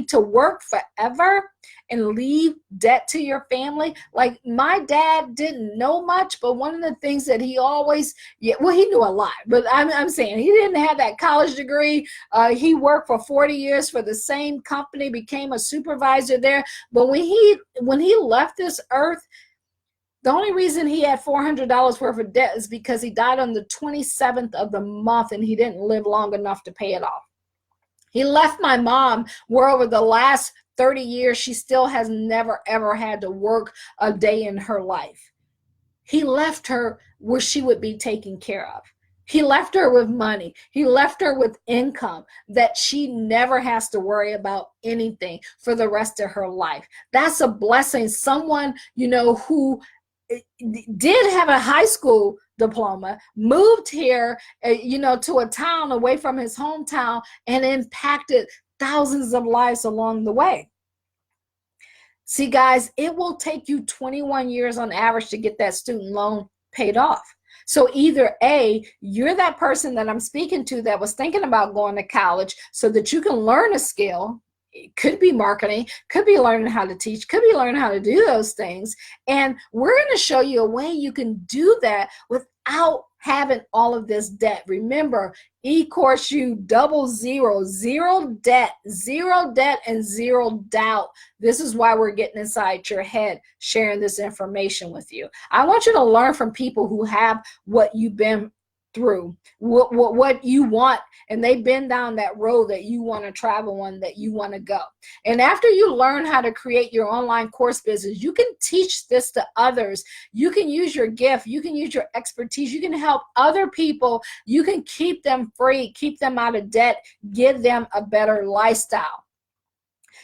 To work forever and leave debt to your family. Like, my dad didn't know much, but one of the things that he always, he knew a lot, but I'm saying he didn't have that college degree. He worked for 40 years for the same company, became a supervisor there. But when he left this earth, the only reason he had $400 worth of debt is because he died on the 27th of the month and he didn't live long enough to pay it off. He left my mom, where over the last 30 years, she still has never, ever had to work a day in her life. He left her where she would be taken care of. He left her with money. He left her with income that she never has to worry about anything for the rest of her life. That's a blessing. Someone, who did have a high school diploma, moved here, to a town away from his hometown, and impacted thousands of lives along the way. See, guys, it will take you 21 years on average to get that student loan paid off. So either A, you're that person that I'm speaking to that was thinking about going to college so that you can learn a skill. It could be marketing, could be learning how to teach, could be learning how to do those things. And we're going to show you a way you can do that without having all of this debt. Remember, EcourseU, 0 debt, and zero doubt. This is why we're getting inside your head, sharing this information with you. I want you to learn from people who have what you've been through, what you want, and they've been down that road that you want to travel on, that you want to go. And after you learn how to create your online course business, you can teach this to others. You can use your gift, you can use your expertise, you can help other people, you can keep them free, keep them out of debt, give them a better lifestyle.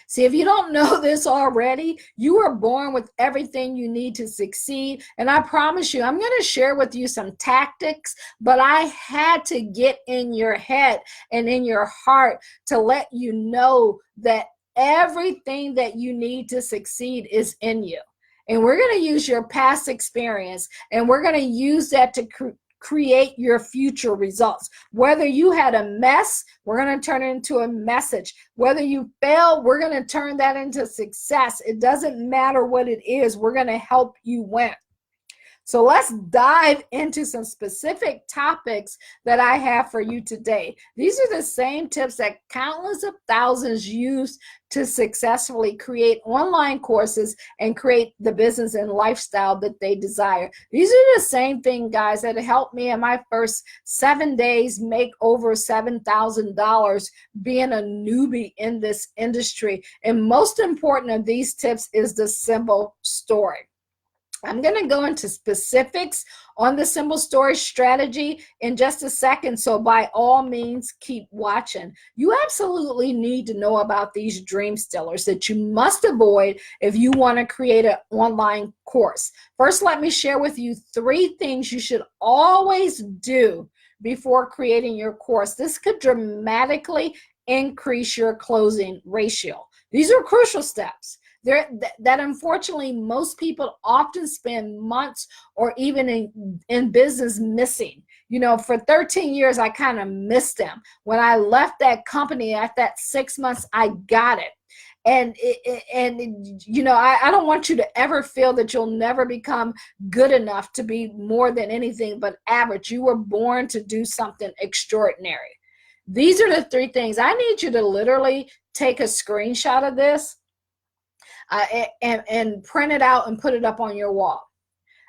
See, if you don't know this already, you are born with everything you need to succeed. And I promise you, I'm going to share with you some tactics, but I had to get in your head and in your heart to let you know that everything that you need to succeed is in you. And we're going to use your past experience, and we're going to use that to create your future results. Whether you had a mess, we're going to turn it into a message. Whether you fail, we're going to turn that into success. It doesn't matter what it is. We're going to help you win. So let's dive into some specific topics that I have for you today. These are the same tips that countless of thousands use to successfully create online courses and create the business and lifestyle that they desire. These are the same thing, guys, that helped me in my first 7 days make over $7,000 being a newbie in this industry. And most important of these tips is the simple story. I'm going to go into specifics on the simple story strategy in just a second, so by all means, keep watching. You absolutely need to know about these dream stealers that you must avoid if you want to create an online course. First, let me share with you 3 things you should always do before creating your course. This could dramatically increase your closing ratio. These are crucial steps that unfortunately most people often spend months or even in business missing. You know, for 13 years, I kind of missed them. When I left that company at that 6 months, I got it. And you know, I don't want you to ever feel that you'll never become good enough to be more than anything but average. You were born to do something extraordinary. These are the 3 things. I need you to literally take a screenshot of this and print it out and put it up on your wall.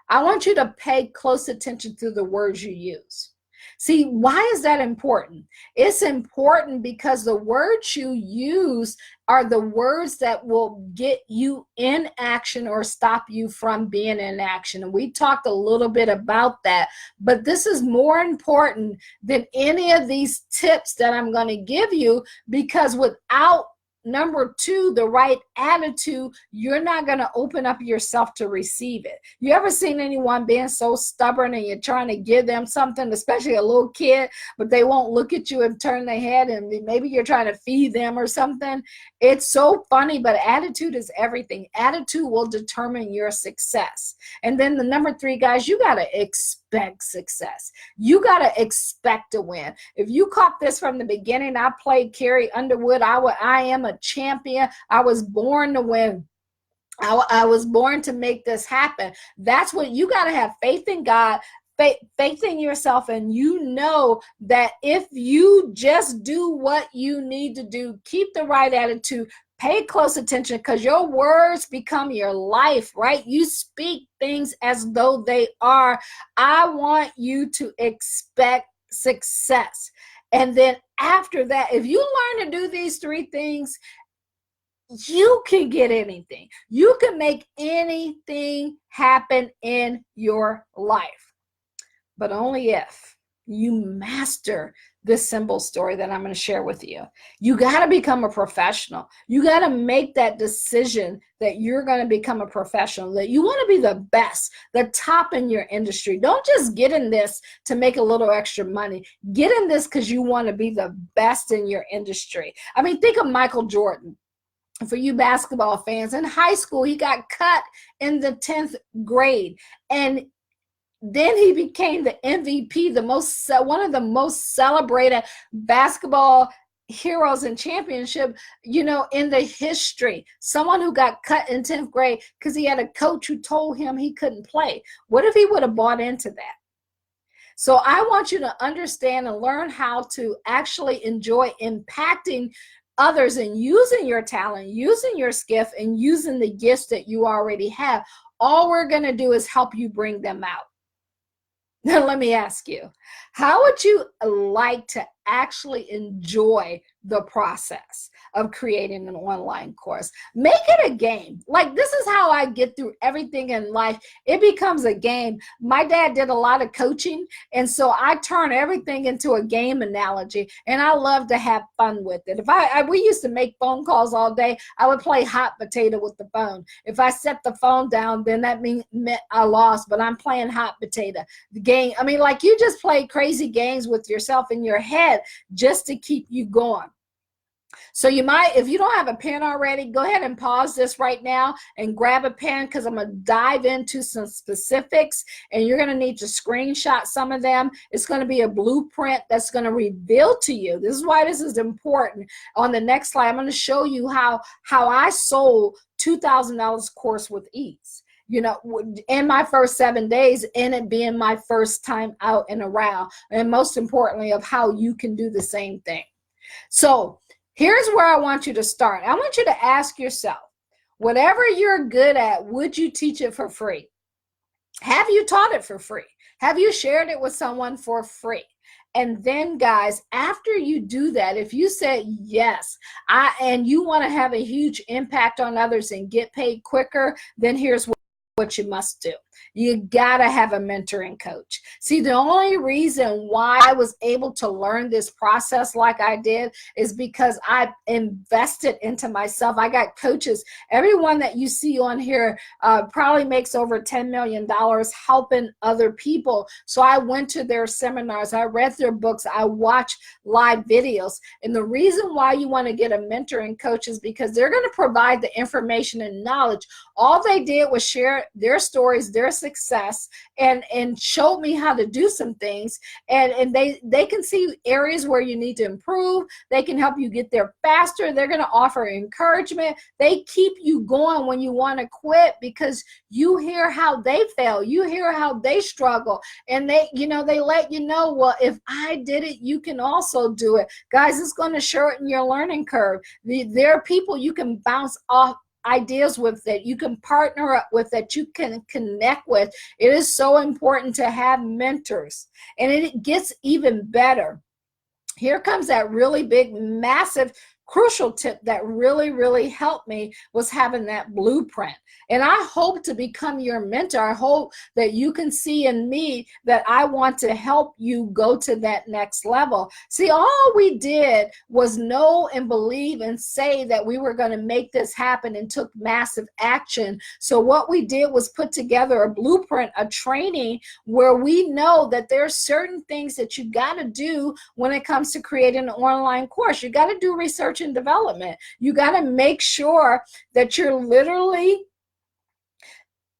I want you to pay close attention to the words you use. See, why is that important? It's important because the words you use are the words that will get you in action or stop you from being in action. And we talked a little bit about that, but this is more important than any of these tips that I'm going to give you, because without number 2, the right attitude, you're not going to open up yourself to receive it. You ever seen anyone being so stubborn and you're trying to give them something, especially a little kid, but they won't look at you and turn their head, and maybe you're trying to feed them or something? It's so funny, but attitude is everything. Attitude will determine your success. And then the number 3, guys, you got to expect success. You got to expect to win. If you caught this from the beginning, I played Carrie Underwood. I am a champion. I was born to win. I was born to make this happen. That's what you got to have: faith in God, faith in yourself, and you know that if you just do what you need to do, keep the right attitude, pay close attention, because your words become your life, right? You speak things as though they are. I want you to expect success. And then after that, if you learn to do these 3 things, you can get anything. You can make anything happen in your life, but only if you master this simple story that I'm going to share with you. You got to become a professional. You got to make that decision that you're going to become a professional, that you want to be the best, the top in your industry. Don't just get in this to make a little extra money. Get in this because you want to be the best in your industry. I mean, think of Michael Jordan. For you basketball fans, in high school, he got cut in the 10th grade. And then he became the MVP, one of the most celebrated basketball heroes and championship, you know, in the history. Someone who got cut in 10th grade because he had a coach who told him he couldn't play. What if he would have bought into that? So I want you to understand and learn how to actually enjoy impacting others and using your talent, using your gift, and using the gifts that you already have. All we're going to do is help you bring them out. Now, let me ask you, how would you like to actually enjoy the process of creating an online course? Make it a game. Like, this is how I get through everything in life. It becomes a game. My dad did a lot of coaching, and so I turn everything into a game analogy, and I love to have fun with it. If we used to make phone calls all day, I would play hot potato with the phone. If I set the phone down, then that meant I lost, but I'm playing hot potato. The game, I mean, like, you just play crazy games with yourself in your head just to keep you going. So you might, if you don't have a pen already, go ahead and pause this right now and grab a pen, because I'm going to dive into some specifics, and you're going to need to screenshot some of them. It's going to be a blueprint that's going to reveal to you. This is why this is important. On the next slide, I'm going to show you how I sold $2,000 course with ease. in my first 7 days, and it being my first time out and around, and most importantly of how you can do the same thing. So here's where I want you to start. I want you to ask yourself, whatever you're good at, would you teach it for free? Have you taught it for free? Have you shared it with someone for free? And then, guys, after you do that, if you said yes, and you want to have a huge impact on others and get paid quicker, then here's what you must do. You gotta have a mentoring coach. See, the only reason why I was able to learn this process like I did is because I invested into myself. I got coaches. Everyone that you see on here probably makes over $10 million helping other people. So I went to their seminars, I read their books, I watched live videos. And the reason why you want to get a mentoring coach is because they're going to provide the information and knowledge. All they did was share their stories, their success, and showed me how to do some things. And they can see areas where you need to improve. They can help you get there faster. They're going to offer encouragement. They keep you going when you want to quit, because you hear how they fail, you hear how they struggle, and they let you know, well, if I did it, you can also do it. Guys, it's going to shorten your learning curve. There are people you can bounce off ideas with, that you can partner up with, that you can connect with. It is so important to have mentors, and it gets even better. Here comes that really big, massive, crucial tip that really helped me, was having that blueprint. And I hope to become your mentor. I hope that you can see in me that I want to help you go to that next level. See, all we did was know and believe and say that we were going to make this happen, and took massive action. So what we did was put together a blueprint, a training, where we know that there are certain things that you got to do when it comes to creating an online course. You got to do research and development. You got to make sure that you're literally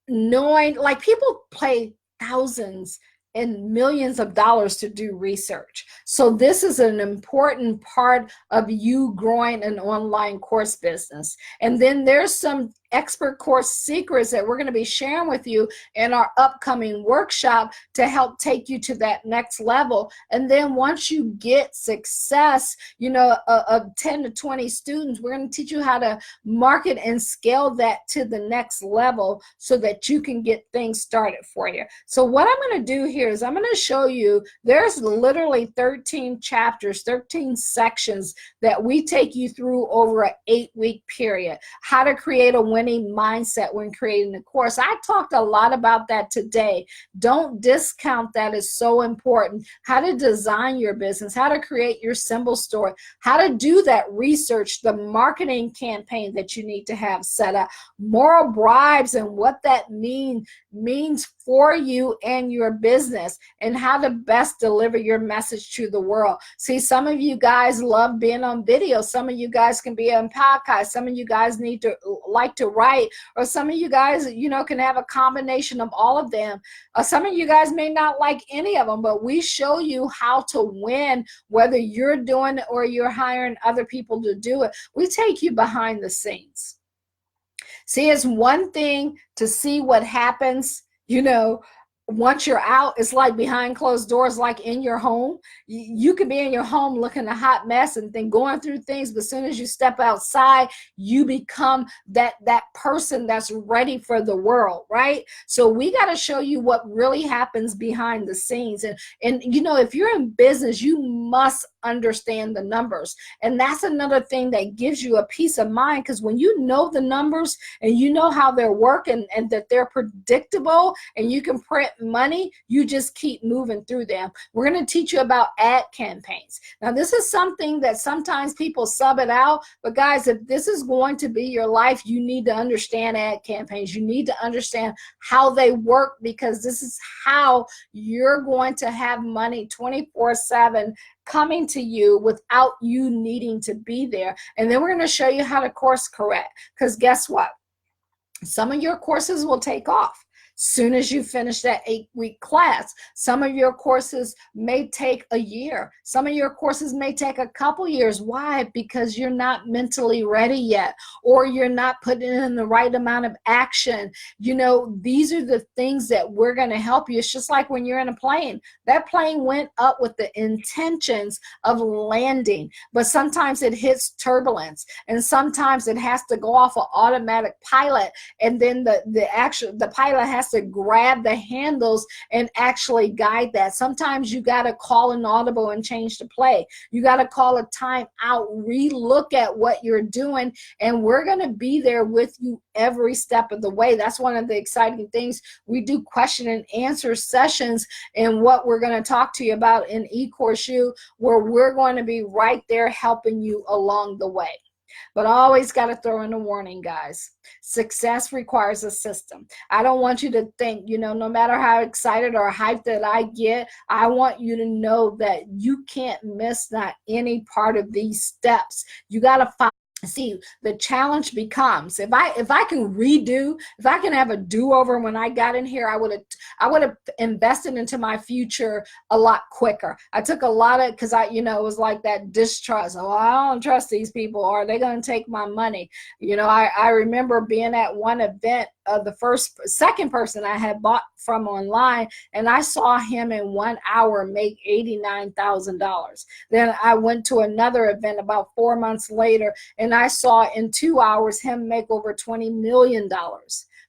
knowing, like, people pay thousands and millions of dollars to do research. So this is an important part of you growing an online course business. And then there's some expert course secrets that we're going to be sharing with you in our upcoming workshop to help take you to that next level. And then once you get success, of 10 to 20 students, we're going to teach you how to market and scale that to the next level, so that you can get things started for you. So what I'm going to do here is I'm going to show you, there's literally 13 chapters, 13 sections that we take you through over an 8-week period. How to create a winning mindset when creating a course. I talked a lot about that today. Don't discount that. Is so important. How to design your business, how to create your symbol store, how to do that research, the marketing campaign that you need to have set up, moral bribes and what that means for you and your business, and how to best deliver your message to the world. See, some of you guys love being on video. Some of you guys can be on podcasts. Some of you guys like to write, or some of you guys, can have a combination of all of them. Some of you guys may not like any of them, but we show you how to win, whether you're doing it or you're hiring other people to do it. We take you behind the scenes. See, it's one thing to see what happens, once you're out. It's like behind closed doors, like in your home. You could be in your home looking a hot mess and then going through things, but as soon as you step outside, you become that person that's ready for the world, right? So we got to show you what really happens behind the scenes. And if you're in business, you must understand the numbers. And that's another thing that gives you a peace of mind, because when you know the numbers and you know how they're working and that they're predictable and you can print money, you just keep moving through them. We're going to teach you about ad campaigns. Now, this is something that sometimes people sub it out, but guys, if this is going to be your life, you need to understand ad campaigns. You need to understand how they work, because this is how you're going to have money 24/7 coming to you without you needing to be there. And then we're going to show you how to course correct, because guess what? Some of your courses will take off. soon as you finish that 8-week class. Some of your courses may take a year. Some of your courses may take a couple years. Why? Because you're not mentally ready yet, or you're not putting in the right amount of action. You know, these are the things that we're going to help you. It's just like when you're in a plane. That plane went up with the intentions of landing, but sometimes it hits turbulence, and sometimes it has to go off an automatic pilot, and then the pilot has to grab the handles and actually guide that. Sometimes you got to call an audible and change the play. You got to call a time out, re-look at what you're doing, and we're going to be there with you every step of the way. That's one of the exciting things. We do question and answer sessions, and what we're going to talk to you about in EcourseU, where we're going to be right there helping you along the way. But I always got to throw in a warning, guys. Success requires a system. I don't want you to think, you know, no matter how excited or hyped that I get, I want you to know that you can't miss not any part of these steps. You got to follow. See, the challenge becomes, if I can redo, if I can have a do-over when I got in here, I would have invested into my future a lot quicker. I took a lot of, because it was like that distrust. Oh, I don't trust these people. Are they going to take my money? You know, I remember being at one event, the second person I had bought from online, and I saw him in 1 hour make $89,000. Then I went to another event about 4 months later, and I saw in 2 hours him make over $20 million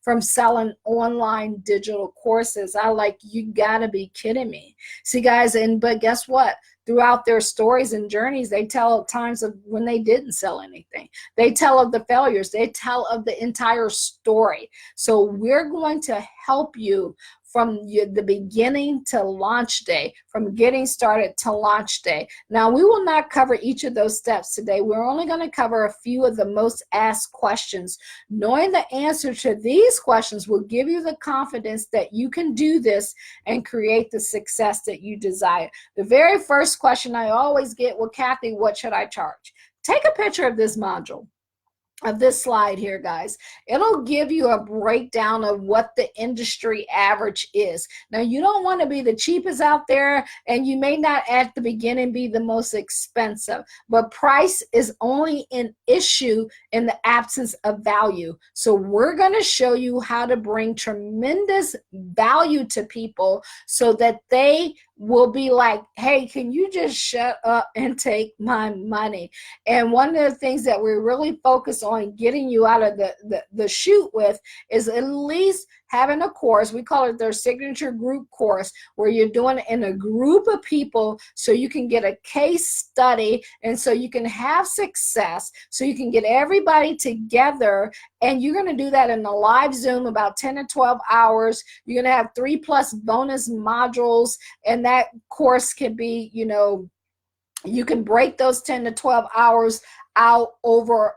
from selling online digital courses. I like, you gotta be kidding me. See, guys, but guess what? Throughout their stories and journeys, they tell of times of when they didn't sell anything. They tell of the failures. They tell of the entire story. So we're going to help you from the beginning to launch day, from getting started to launch day. Now, we will not cover each of those steps today. We're only going to cover a few of the most asked questions. Knowing the answer to these questions will give you the confidence that you can do this and create the success that you desire. The very first question I always get, well, Kathy, what should I charge? Take a picture of this module, of this slide here, guys. It'll give you a breakdown of what the industry average is. Now, you don't want to be the cheapest out there, and you may not at the beginning be the most expensive, but price is only an issue in the absence of value. So we're going to show you how to bring tremendous value to people so that they will be like, hey, can you just shut up and take my money? And one of the things that we really focus on getting you out of the chute with is at least having a course. We call it their signature group course, where you're doing it in a group of people so you can get a case study, and so you can have success, so you can get everybody together. And you're going to do that in a live Zoom, about 10 to 12 hours. You're going to have 3+ bonus modules, and that course can be, you can break those 10 to 12 hours out over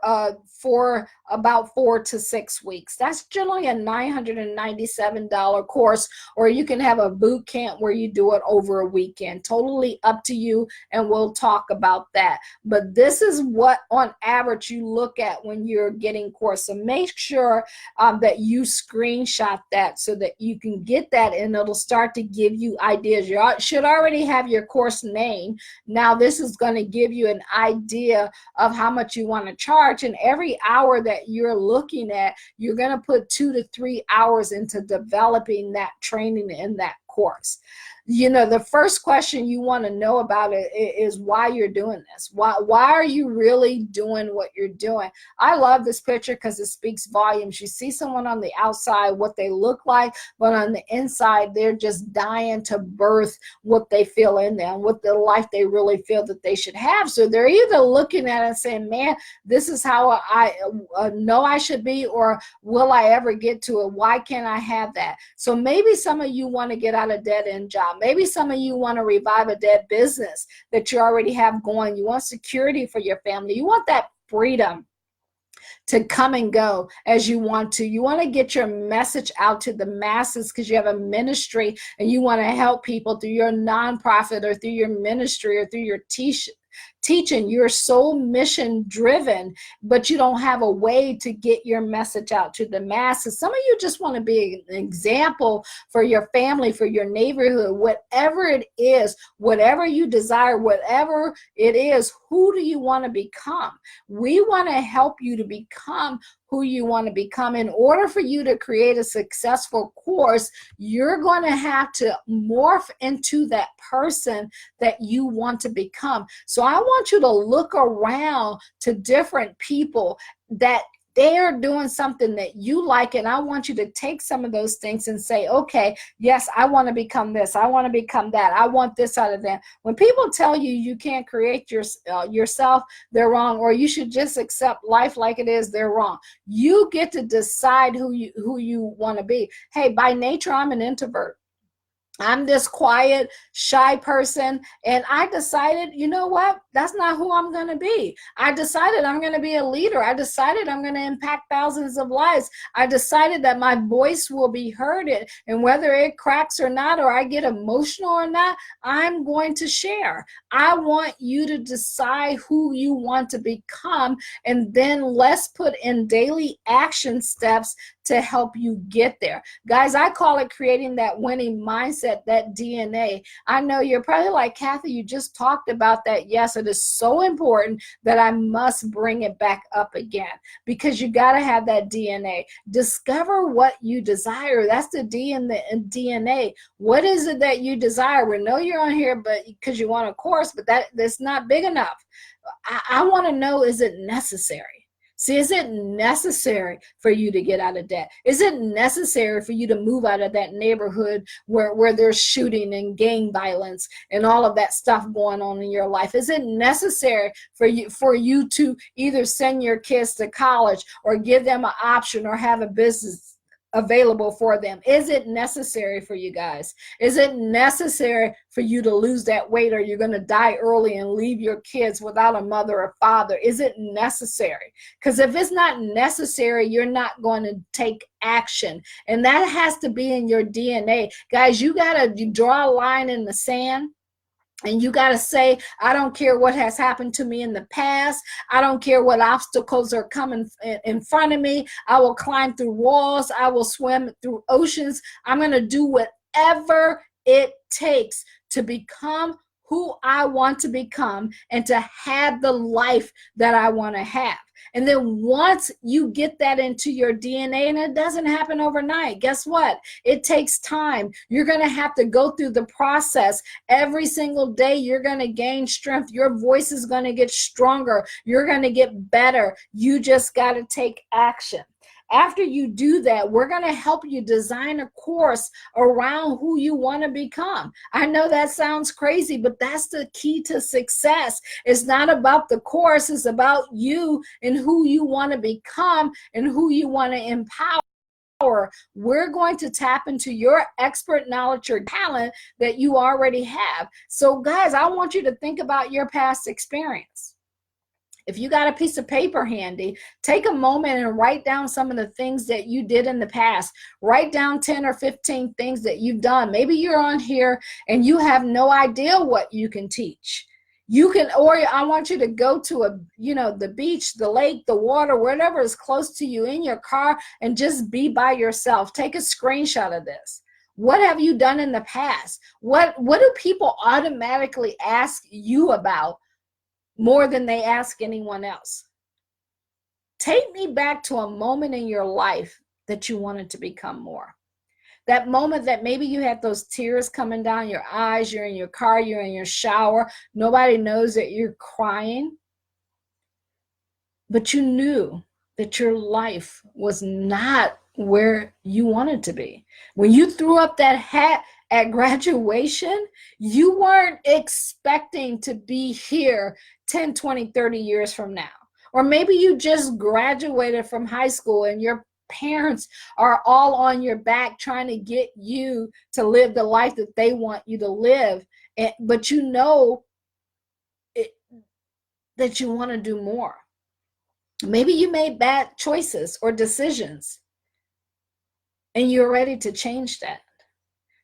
for about 4 to 6 weeks. That's generally a $997 course, or you can have a boot camp where you do it over a weekend. Totally up to you, and we'll talk about that. But this is what on average you look at when you're getting course. So make sure that you screenshot that so that you can get that, and it'll start to give you ideas. You should already have your course name. Now this is going to give you an idea of how much you want to charge, and every hour that you're looking at, you're going to put 2 to 3 hours into developing that training in that course. The first question you want to know about it is why you're doing this. Why are you really doing what you're doing? I love this picture because it speaks volumes. You see someone on the outside, what they look like, but on the inside, they're just dying to birth what they feel in them, what the life they really feel that they should have. So they're either looking at it and saying, man, this is how I know I should be, or will I ever get to it? Why can't I have that? So maybe some of you want to get out of a dead-end job. Maybe some of you want to revive a dead business that you already have going. You want security for your family. You want that freedom to come and go as you want to. You want to get your message out to the masses because you have a ministry and you want to help people through your nonprofit or through your ministry or through your teaching. You're so mission driven, but you don't have a way to get your message out to the masses. Some of you just want to be an example for your family, for your neighborhood, whatever it is, whatever you desire, whatever it is. Who do you want to become? We want to help you to become who you want to become. In order for you to create a successful course, you're going to have to morph into that person that you want to become. So I want you to look around to different people that they are doing something that you like, and I want you to take some of those things and say, okay, yes, I want to become this. I want to become that. I want this out of them. When people tell you you can't create yourself, they're wrong, or you should just accept life like it is, they're wrong. You get to decide who you want to be. Hey, by nature, I'm an introvert. I'm this quiet, shy person, and I decided, you know what? That's not who I'm going to be. I decided I'm going to be a leader. I decided I'm going to impact thousands of lives. I decided that my voice will be heard, and whether it cracks or not, or I get emotional or not, I'm going to share. I want you to decide who you want to become, and then let's put in daily action steps to help you get there. Guys, I call it creating that winning mindset, that DNA. I know you're probably like, Kathy, you just talked about that. Yes, it is so important that I must bring it back up again, because you got to have that DNA. Discover what you desire. That's the D in the DNA. What is it that you desire? We know you're on here but because you want a course, but that's not big enough. I want to know, is it necessary? See, is it necessary for you to get out of debt? Is it necessary for you to move out of that neighborhood where there's shooting and gang violence and all of that stuff going on in your life? Is it necessary for you to either send your kids to college or give them an option or have a business available for them? Is it necessary for you guys? Is it necessary for you to lose that weight, or you're going to die early and leave your kids without a mother or father? Is it necessary? Because if it's not necessary, you're not going to take action, and that has to be in your DNA. Guys, you got to draw a line in the sand. And you got to say, I don't care what has happened to me in the past. I don't care what obstacles are coming in front of me. I will climb through walls. I will swim through oceans. I'm going to do whatever it takes to become who I want to become and to have the life that I want to have. And then once you get that into your DNA, and it doesn't happen overnight, guess what? It takes time. You're going to have to go through the process. Every single day, you're going to gain strength. Your voice is going to get stronger. You're going to get better. You just got to take action. After you do that, we're going to help you design a course around who you want to become. I know that sounds crazy, but that's the key to success. It's not about the course. It's about you and who you want to become and who you want to empower. We're going to tap into your expert knowledge or talent that you already have. So guys, I want you to think about your past experience. If you got a piece of paper handy, take a moment and write down some of the things that you did in the past. Write down 10 or 15 things that you've done. Maybe you're on here and you have no idea what you can teach. You can, or I want you to go to the beach, the lake, the water, whatever is close to you, in your car, and just be by yourself. Take a screenshot of this. What have you done in the past? What do people automatically ask you about more than they ask anyone else? Take me back to a moment in your life that you wanted to become more. That moment that maybe you had those tears coming down your eyes, you're in your car, you're in your shower, nobody knows that you're crying, but you knew that your life was not where you wanted to be. When you threw up that hat at graduation, you weren't expecting to be here 10, 20, 30 years from now. Or maybe you just graduated from high school and your parents are all on your back trying to get you to live the life that they want you to live. But you know that you want to do more. Maybe you made bad choices or decisions and you're ready to change that.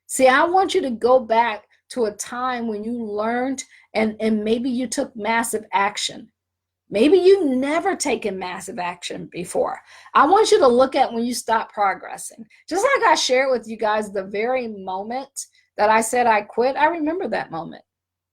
See, I want you to go back to a time when you learned and maybe you took massive action. Maybe you've never taken massive action before. I want you to look at when you stop progressing. Just like I shared with you guys the very moment that I said I quit, I remember that moment.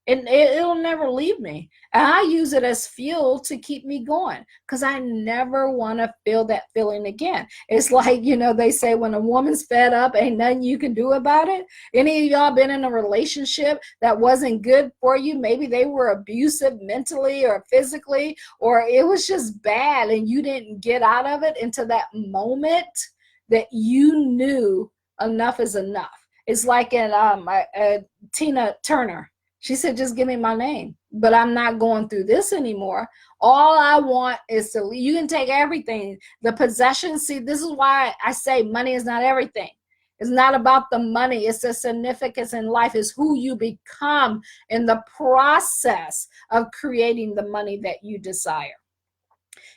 And it'll never leave me. And I use it as fuel to keep me going because I never want to feel that feeling again. It's like, you know, they say when a woman's fed up, ain't nothing you can do about it. Any of y'all been in a relationship that wasn't good for you? Maybe they were abusive mentally or physically, or it was just bad and you didn't get out of it until that moment that you knew enough is enough. It's like in Tina Turner. She said, just give me my name, but I'm not going through this anymore. All I want is to, you can take everything, the possessions. See, this is why I say money is not everything. It's not about the money. It's the significance in life. It's who you become in the process of creating the money that you desire.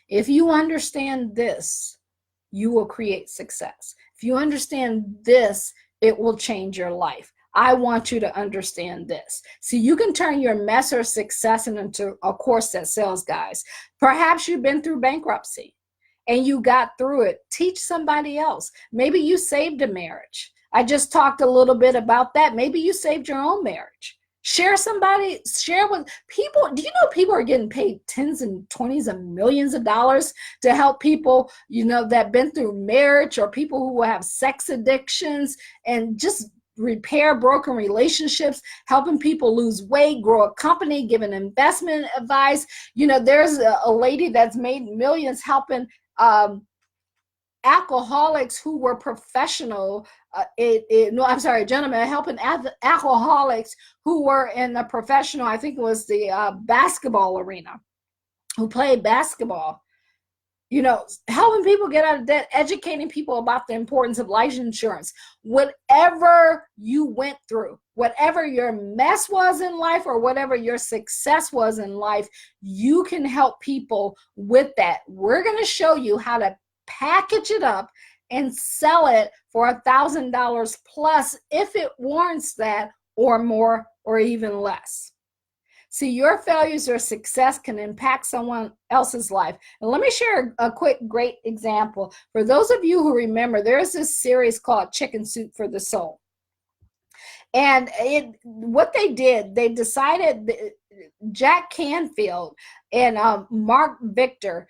If you understand this, you will create success. If you understand this, it will change your life. I want you to understand this. See, you can turn your mess or success into a course that sells, guys. Perhaps you've been through bankruptcy and you got through it. Teach somebody else. Maybe you saved a marriage. I just talked a little bit about that. Maybe you saved your own marriage. Share with people. Do you know people are getting paid tens and twenties of millions of dollars to help people, you know, that been through marriage or people who have sex addictions and just repair broken relationships, helping people lose weight, grow a company, giving investment advice. You know, there's a lady that's made millions helping alcoholics who were professional. Gentlemen helping alcoholics who were in the professional, I think it was the basketball arena, who played basketball. You know, helping people get out of debt, educating people about the importance of life insurance. Whatever you went through, whatever your mess was in life or whatever your success was in life, you can help people with that. We're going to show you how to package it up and sell it for $1,000 plus if it warrants that, or more, or even less. See, your failures or success can impact someone else's life. And let me share a quick, great example. For those of you who remember, there's this series called Chicken Soup for the Soul. And what they did, they decided, Jack Canfield and Mark Victor,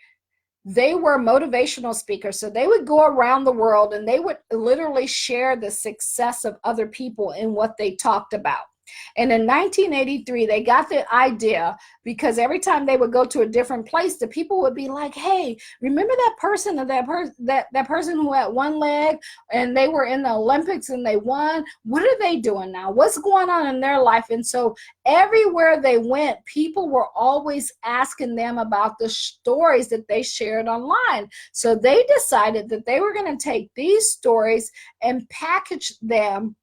they were motivational speakers. So they would go around the world and they would literally share the success of other people in what they talked about. And in 1983, they got the idea because every time they would go to a different place, the people would be like, hey, remember that person or that person who had one leg and they were in the Olympics and they won? What are they doing now? What's going on in their life? And so everywhere they went, people were always asking them about the stories that they shared online. So they decided that they were going to take these stories and package them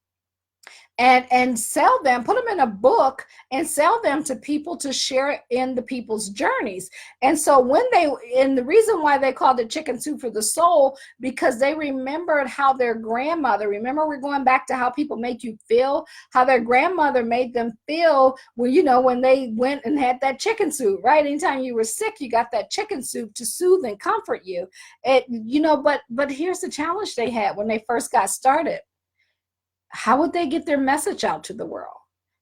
and sell them, put them in a book and sell them to people to share in the people's journeys. And so the reason why they called it Chicken Soup for the Soul, because they remembered how their grandmother, remember we're going back to how people make you feel, how their grandmother made them feel when they went and had that chicken soup, right? Anytime you were sick, you got that chicken soup to soothe and comfort you. But here's the challenge they had when they first got started. How would they get their message out to the world?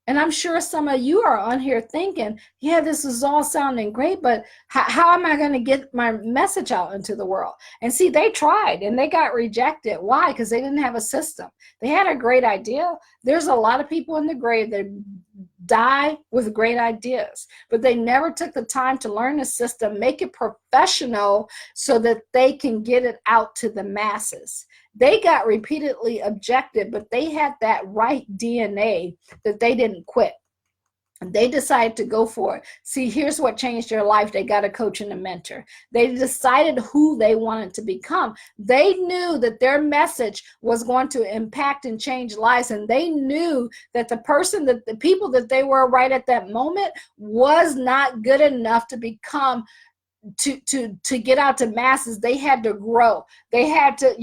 And I'm sure some of you are on here thinking, yeah, this is all sounding great, but how am I going to get my message out into the world? And see, they tried and they got rejected. Why? Because they didn't have a system. They had a great idea. There's a lot of people in the grave that die with great ideas, but they never took the time to learn the system, make it professional so that they can get it out to the masses. They got repeatedly objected, but they had that right DNA that they didn't quit. They decided to go for it. See, here's what changed their life. They got a coach and a mentor. They decided who they wanted to become. They knew that their message was going to impact and change lives. And they knew that the people that they were right at that moment was not good enough to become to get out to masses, they had to grow. They had to,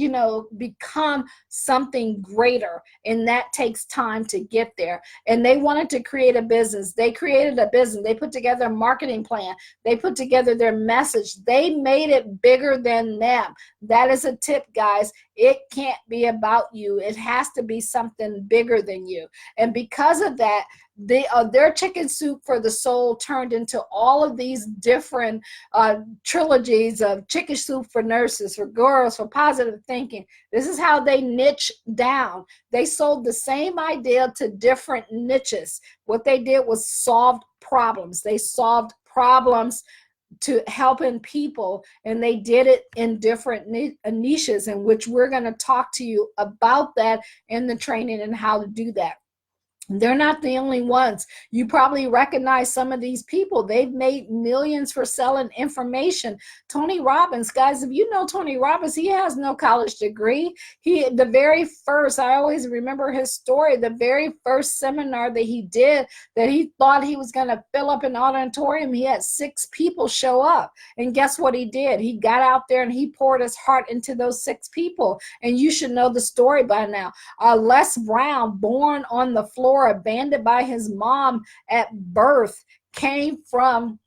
become something greater, and that takes time to get there. And they wanted to create a business. They created a business. They put together a marketing plan. They put together their message. They made it bigger than them. That is a tip, guys. It can't be about you. It has to be something bigger than you. And because of that, their chicken soup for the soul turned into all of these different trilogies of chicken soup for nurses, for girls, for positive thinking. This is how they niche down. They sold the same idea to different niches. What they did was solved problems. They solved problems to helping people, and they did it in different niches, in which we're going to talk to you about that in the training and how to do that. They're not the only ones. You probably recognize some of these people. They've made millions for selling information. Tony Robbins, guys, if you know Tony Robbins, he has no college degree. The very first, I always remember his story, the very first seminar that he did, that he thought he was going to fill up an auditorium, he had 6 people show up. And guess what he did? He got out there and he poured his heart into those 6 people. And you should know the story by now. Les Brown, born on the floor, abandoned by his mom at birth, came from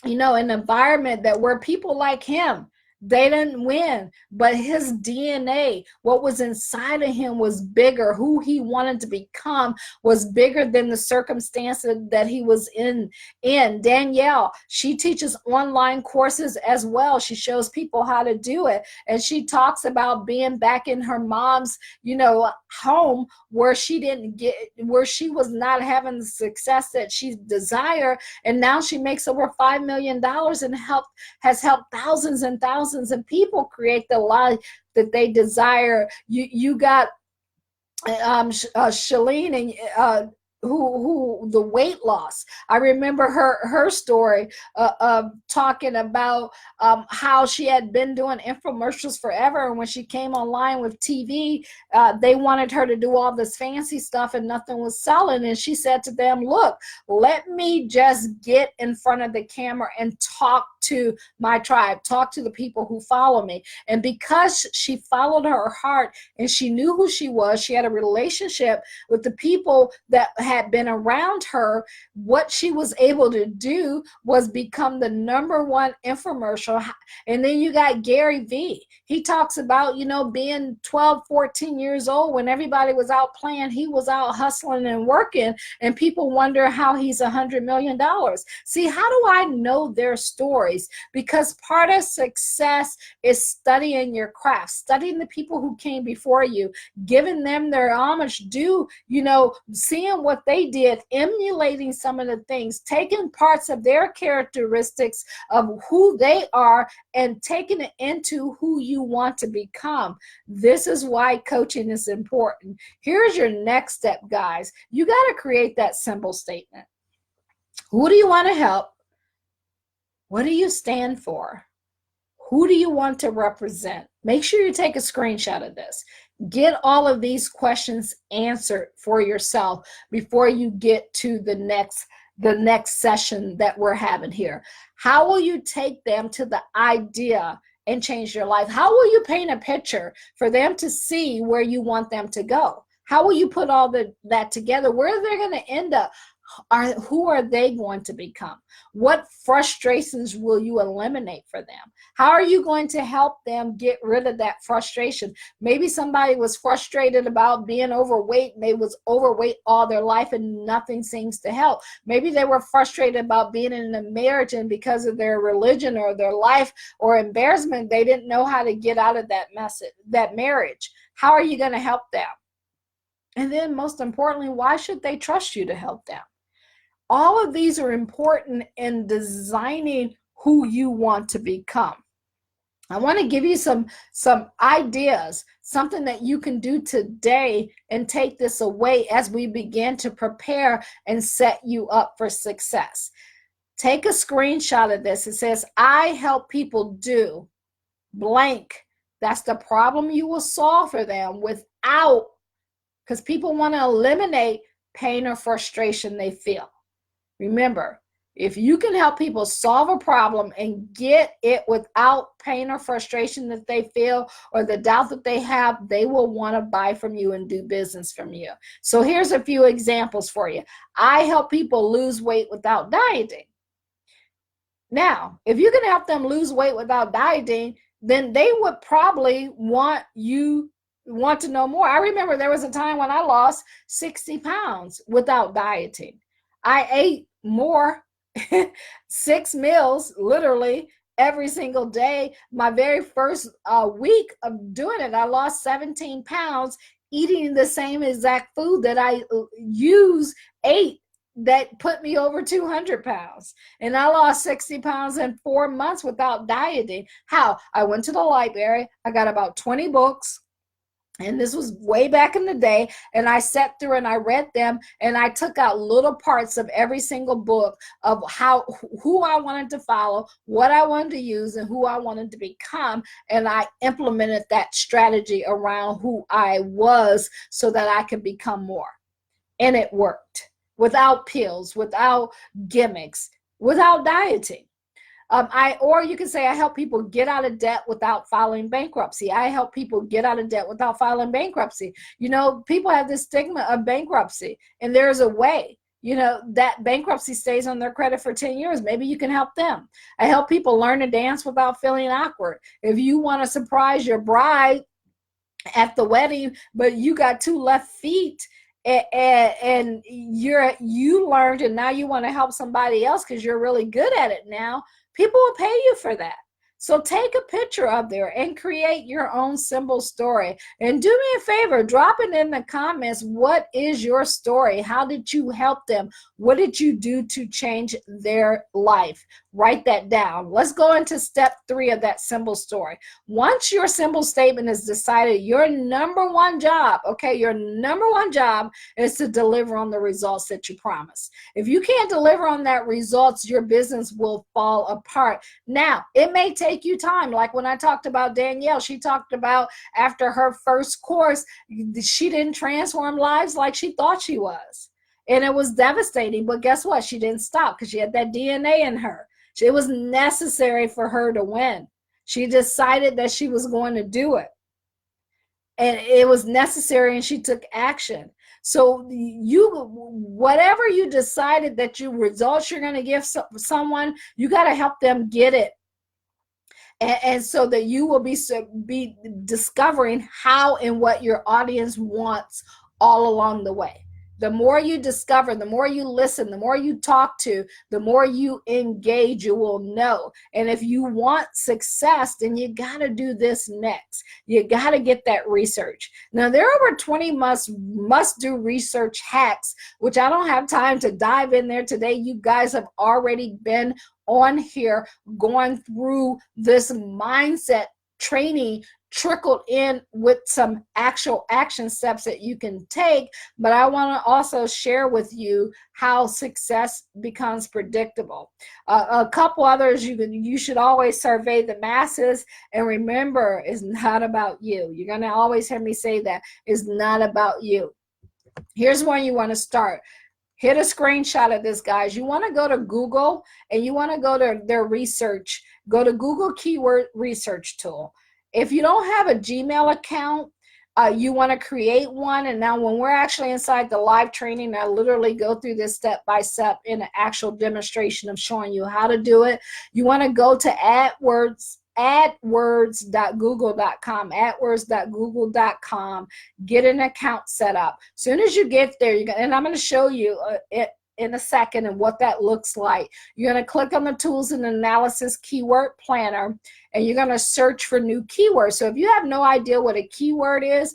an environment that where people like him, they didn't win, but his DNA, what was inside of him, was bigger. Who he wanted to become was bigger than the circumstances that he was in. Danielle, she teaches online courses as well. She shows people how to do it, and she talks about being back in her mom's, home, where she was not having the success that she desired, and now she makes over $5 million and has helped thousands and thousands of people create the life that they desire. You got Shalene, and who the weight loss. I remember her story of talking about how she had been doing infomercials forever, and when she came online with TV, they wanted her to do all this fancy stuff and nothing was selling. And she said to them, look, let me just get in front of the camera and talk to my tribe, talk to the people who follow me. And because she followed her heart and she knew who she was, she had a relationship with the people that had been around her, what she was able to do was become the #1 infomercial. And then you got Gary Vee. He talks about, being 12, 14 years old when everybody was out playing, he was out hustling and working, and people wonder how he's $100 million. See, how do I know their stories? Because part of success is studying your craft, studying the people who came before you, giving them their homage due, seeing what they did, emulating some of the things, taking parts of their characteristics of who they are and taking it into who you want to become. This is why coaching is important. Here's your next step, guys. You got to create that simple statement. Who do you want to help? What do you stand for? Who do you want to represent? Make sure you take a screenshot of this. Get all of these questions answered for yourself before you get to the next session that we're having here. How will you take them to the idea and change your life? How will you paint a picture for them to see where you want them to go? How will you put all that together? Where they're going to end up? Who are they going to become? What frustrations will you eliminate for them? How are you going to help them get rid of that frustration? Maybe somebody was frustrated about being overweight, and they was overweight all their life and nothing seems to help. Maybe they were frustrated about being in a marriage, and because of their religion or their life or embarrassment, they didn't know how to get out of that marriage. How are you going to help them? And then most importantly, why should they trust you to help them? All of these are important in designing who you want to become. I want to give you some ideas, something that you can do today and take this away as we begin to prepare and set you up for success. Take a screenshot of this. It says, I help people do blank. That's the problem you will solve for them without, because people want to eliminate pain or frustration they feel. Remember, If you can help people solve a problem and get it without pain or frustration that they feel or the doubt that they have, they will want to buy from you and do business from you. So here's a few examples for you. I help people lose weight without dieting. Now, if you can help them lose weight without dieting, then they would probably want to know more. I remember there was a time when I lost 60 pounds without dieting. I ate more, 6 meals, literally every single day. My very first week of doing it, I lost 17 pounds eating the same exact food that I ate that put me over 200 pounds. And I lost 60 pounds in 4 months without dieting. How? I went to the library. I got about 20 books. And this was way back in the day. And I sat through and I read them. And I took out little parts of every single book of who I wanted to follow, what I wanted to use, and who I wanted to become. And I implemented that strategy around who I was so that I could become more. And it worked. Without pills, without gimmicks, without dieting. Or you can say I help people get out of debt without filing bankruptcy. I help people get out of debt without filing bankruptcy. You know, people have this stigma of bankruptcy, and there's a way. You know, that bankruptcy stays on their credit for 10 years. Maybe you can help them. I help people learn to dance without feeling awkward. If you want to surprise your bride at the wedding, but you got 2 left feet, and you learned, and now you want to help somebody else because you're really good at it now, people will pay you for that. So take a picture of there and create your own symbol story. And do me a favor, drop it in the comments. What is your story? How did you help them? What did you do to change their life? Write that down. Let's go into step 3 of that symbol story. Once your symbol statement is decided, your number one job is to deliver on the results that you promise. If you can't deliver on that results, your business will fall apart. Now, it may take you time. Like when I talked about Danielle, she talked about after her first course, she didn't transform lives like she thought she was. And it was devastating. But guess what? She didn't stop because she had that DNA in her. It was necessary for her to win. She decided that she was going to do it. And it was necessary, and she took action. So whatever you decided that results you're going to give someone, you got to help them get it. And so that you will be discovering how and what your audience wants all along the way. The more you discover, the more you listen, the more you talk to, the more you engage, you will know. And if you want success, then you got to do this next. You got to get that research. Now, there are over 20 must-do research hacks, which I don't have time to dive in there today. You guys have already been on here going through this mindset training, trickled in with some actual action steps that you can take. But I want to also share with you how success becomes predictable. A couple others, you should always survey the masses, and remember, it's not about you. You're going to always hear me say that. It's not about you. Here's one you want to start. Hit a screenshot of this, guys. You want to go to Google, and you want to go to their research. Go to Google Keyword Research Tool. If you don't have a Gmail account, you want to create one. And now when we're actually inside the live training, I literally go through this step by step in an actual demonstration of showing you how to do it. You want to go to AdWords.google.com, AdWords.google.com, get an account set up. As soon as you get there, and I'm going to show you it in a second and what that looks like. You're going to click on the Tools and Analysis Keyword Planner, and you're going to search for new keywords. So if you have no idea what a keyword is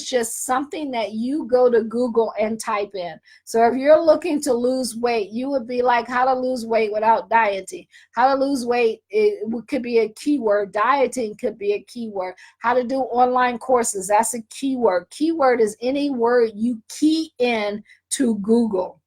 just something that you go to Google and type in. So if you're looking to lose weight, you would be like, how to lose weight without dieting. How to lose weight, it could be a keyword. Dieting could be a keyword. How to do online courses, that's a keyword. Keyword is any word you key in to Google.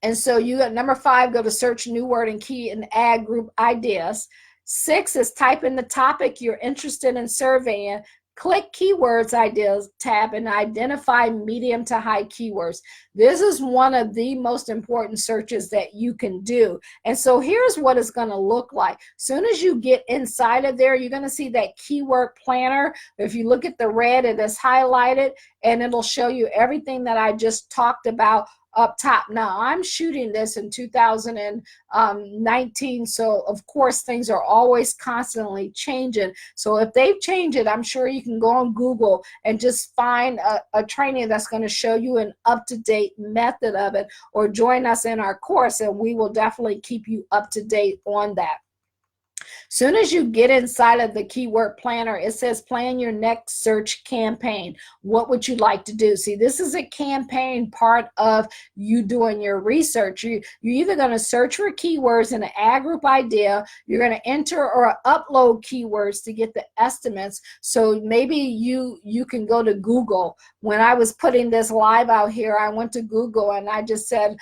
And so you got number 5, go to search new word and key and add group ideas. 6 is type in the topic you're interested in surveying. Click Keywords Ideas tab and identify medium to high keywords. This is one of the most important searches that you can do. And so here's what it's going to look like. Soon as you get inside of there, you're going to see that keyword planner. If you look at the red, it is highlighted, and it'll show you everything that I just talked about up top. Now, I'm shooting this in 2019, so of course things are always constantly changing. So if they've changed it, I'm sure you can go on Google and just find a training that's going to show you an up-to-date method of it, or join us in our course and we will definitely keep you up to date on that. Soon as you get inside of the keyword planner, it says plan your next search campaign. What would you like to do? See, this is a campaign part of you doing your research. You're either going to search for keywords in an ad group idea, you're going to enter or upload keywords to get the estimates. So maybe you can go to Google. When I was putting this live out here, I went to Google and I just said,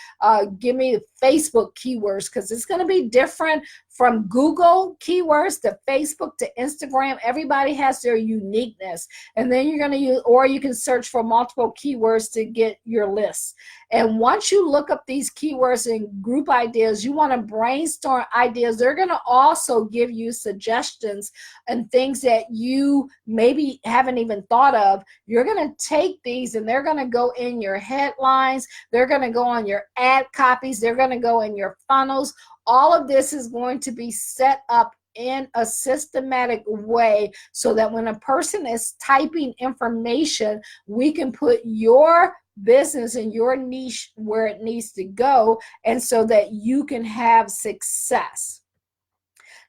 give me Facebook keywords, because it's going to be different from Google keywords to Facebook to Instagram. Everybody has their uniqueness. And then you're going to use, or you can search for multiple keywords to get your list. And once you look up these keywords and group ideas, you want to brainstorm ideas. They're going to also give you suggestions and things that you maybe haven't even thought of. You're going to take these and they're going to go in your headlines. They're going to go on your ad copies. They're going to go in your funnels. All of this is going to be set up in a systematic way so that when a person is typing information, we can put your business and your niche where it needs to go, and so that you can have success.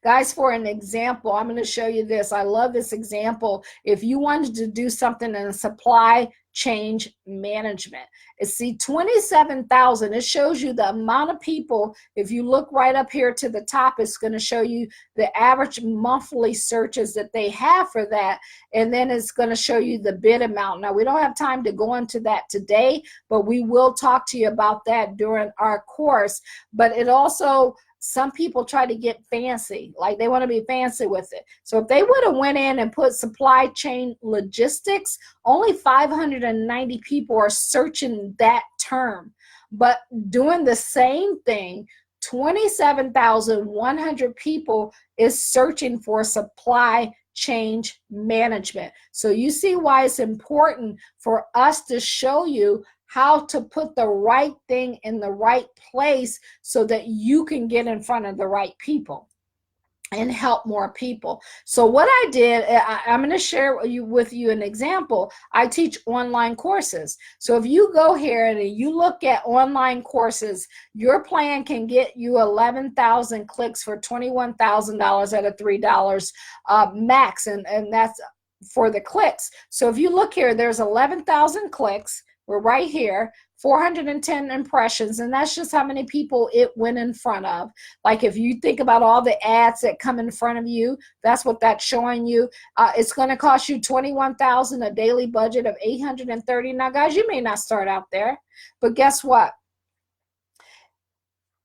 Guys, for an example, I'm going to show you this. I love this example. If you wanted to do something in supply chain management, see 27,000, it shows you the amount of people. If you look right up here to the top, it's going to show you the average monthly searches that they have for that, and then it's going to show you the bid amount. Now, we don't have time to go into that today, but we will talk to you about that during our course. But it also, some people try to get fancy, like they want to be fancy with it. So if they would have went in and put supply chain logistics, only 590 people are searching that term. But doing the same thing, 27,100 people is searching for supply chain management. So you see why it's important for us to show you how to put the right thing in the right place so that you can get in front of the right people and help more people. So what I did, I'm going to share with you an example. I teach online courses. So if you go here and you look at online courses, your plan can get you 11,000 clicks for $21,000 at a $3 max, and that's for the clicks. So if you look here, there's 11,000 clicks. We're right here, 410 impressions, and that's just how many people it went in front of. Like if you think about all the ads that come in front of you, that's what that's showing you. It's going to cost you $21,000, a daily budget of $830. Now, guys, you may not start out there, but guess what?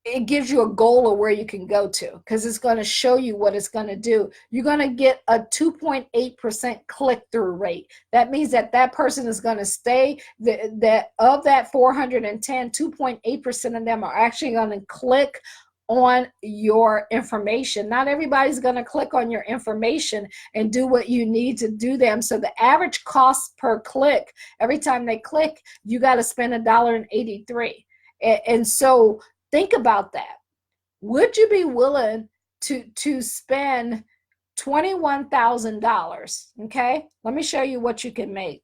It gives you a goal of where you can go to, because it's going to show you what it's going to do. You're going to get a 2.8% click-through rate. That means that that person is going to stay, that of that 410, 2.8% of them are actually going to click on your information. Not everybody's going to click on your information and do what you need to do them. So the average cost per click, every time they click, you got to spend $1.83. And so think about that. Would you be willing to spend $21,000? Okay, let me show you what you can make.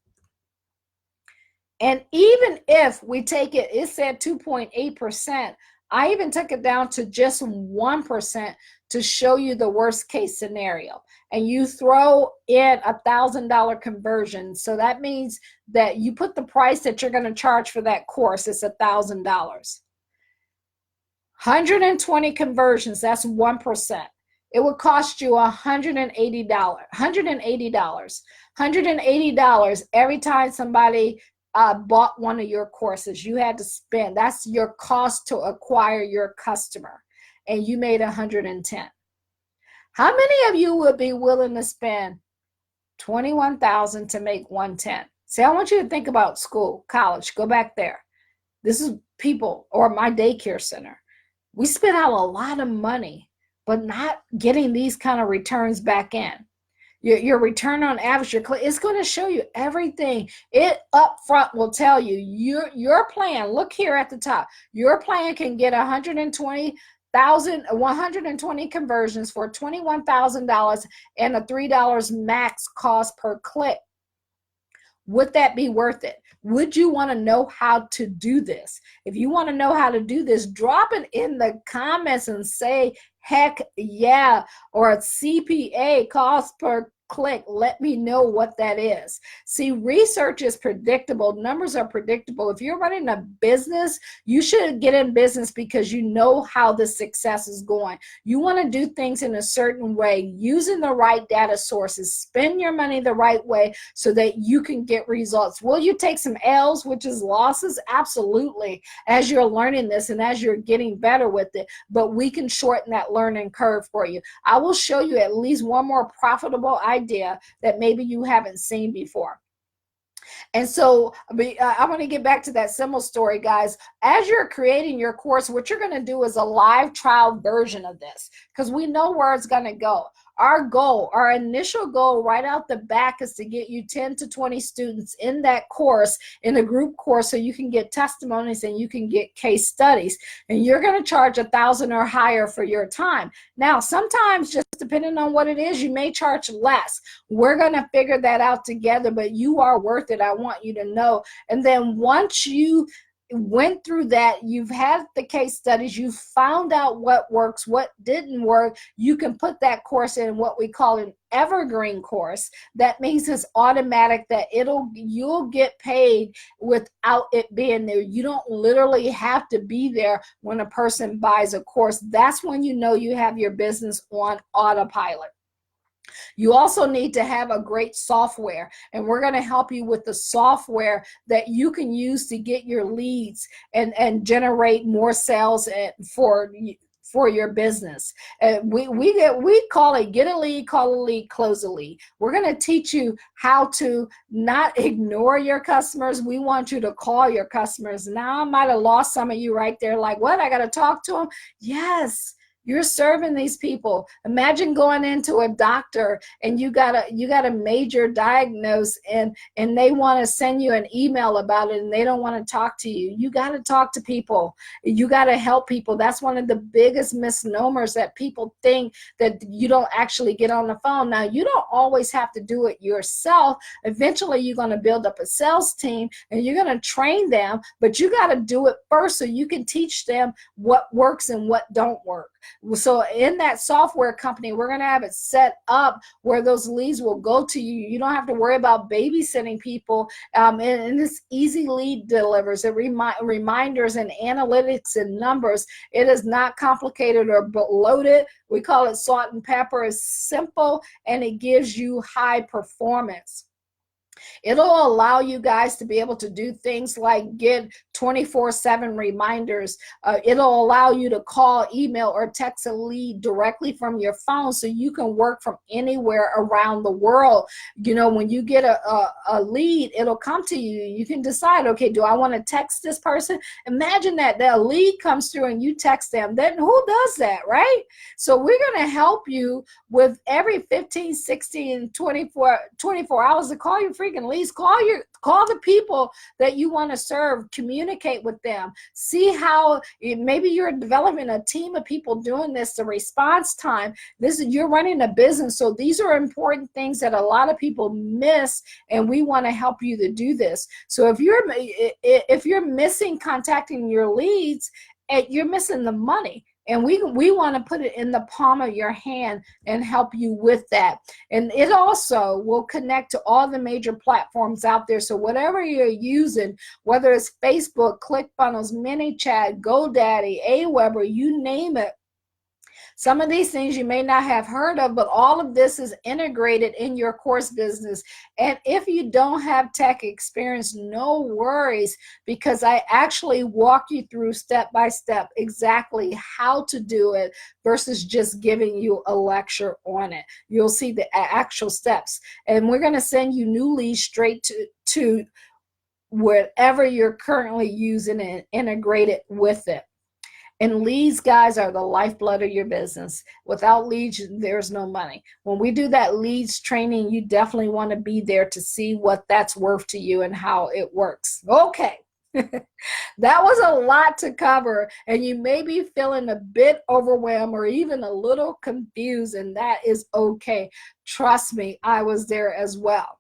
And even if we take it, it said 2.8%. I even took it down to just 1% to show you the worst case scenario. And you throw in $1,000 conversion. So that means that you put the price that you're going to charge for that course, it's $1,000. 120 conversions, that's 1%. It would cost you $180. $180 every time somebody bought one of your courses. You had to spend, that's your cost to acquire your customer, and you made 110. How many of you would be willing to spend 21,000 to make 110. See, I want you to think about school, college, go back there. This is people, or my daycare center. We spend out a lot of money, but not getting these kind of returns back in. Your return on average, it's going to show you everything. It up front will tell you your plan. Look here at the top. Your plan can get 120 conversions for $21,000 and a $3 max cost per click. Would that be worth it? Would you want to know how to do this? If you want to know how to do this, drop it in the comments and say, heck yeah, or a CPA, cost per click. Let me know what that is. See, research is predictable. Numbers are predictable. If you're running a business, you should get in business because you know how the success is going. You want to do things in a certain way, using the right data sources, spend your money the right way so that you can get results. Will you take some L's, which is losses? Absolutely, as you're learning this and as you're getting better with it, but we can shorten that learning curve for you. I will show you at least one more profitable idea that maybe you haven't seen before. And so I want to get back to that simple story, guys. As you're creating your course, what you're going to do is a live trial version of this, because we know where it's going to go. Our goal, our initial goal right out the back, is to get you 10 to 20 students in that course, in a group course, so you can get testimonies and you can get case studies. And you're going to charge $1,000 or higher for your time. Now, sometimes, just depending on what it is, you may charge less. We're going to figure that out together, but you are worth it. I want you to know. And then once you went through that, you've had the case studies, you found out what works, what didn't work, you can put that course in what we call an evergreen course. That means it's automatic, that you'll get paid without it being there. You don't literally have to be there when a person buys a course. That's when you know you have your business on autopilot. You also need to have a great software, and we're going to help you with the software that you can use to get your leads and generate more sales for your business. We call it get a lead, call a lead, close a lead. We're going to teach you how to not ignore your customers. We want you to call your customers. Now, I might have lost some of you right there, like, what? I got to talk to them? Yes. You're serving these people. Imagine going into a doctor and you got a major diagnose and they want to send you an email about it and they don't want to talk to you. You got to talk to people. You got to help people. That's one of the biggest misnomers, that people think that you don't actually get on the phone. Now, you don't always have to do it yourself. Eventually, you're going to build up a sales team and you're going to train them, but you got to do it first so you can teach them what works and what don't work. So in that software company, we're going to have it set up where those leads will go to you. You don't have to worry about babysitting people. And this easy lead delivers. It reminders and analytics and numbers. It is not complicated or bloated. We call it salt and pepper. It's simple and it gives you high performance. It'll allow you guys to be able to do things like get 24/7 reminders. It'll allow you to call, email, or text a lead directly from your phone so you can work from anywhere around the world. You know, when you get a lead, it'll come to you. You can decide, okay, do I want to text this person? Imagine that the lead comes through and you text them. Then who does that, right? So we're going to help you with every 15, 16, 24 hours to call your freaking leads. Call the people that you want to serve. Communicate with them. See how maybe you're developing a team of people doing this. The response time. You're running a business, so these are important things that a lot of people miss, and we want to help you to do this. So if you're missing contacting your leads, you're missing the money. And we want to put it in the palm of your hand and help you with that. And it also will connect to all the major platforms out there. So whatever you're using, whether it's Facebook, ClickFunnels, ManyChat, GoDaddy, Aweber, you name it, Some of these things you may not have heard of, but all of this is integrated in your course business. And if you don't have tech experience, no worries, because I actually walk you through step by step exactly how to do it versus just giving you a lecture on it. You'll see the actual steps. And we're going to send you new leads straight to whatever you're currently using and integrate it with it. And leads, guys, are the lifeblood of your business. Without leads, there's no money. When we do that leads training, you definitely want to be there to see what that's worth to you and how it works. Okay. That was a lot to cover, and you may be feeling a bit overwhelmed or even a little confused, and that is okay. Trust me, I was there as well.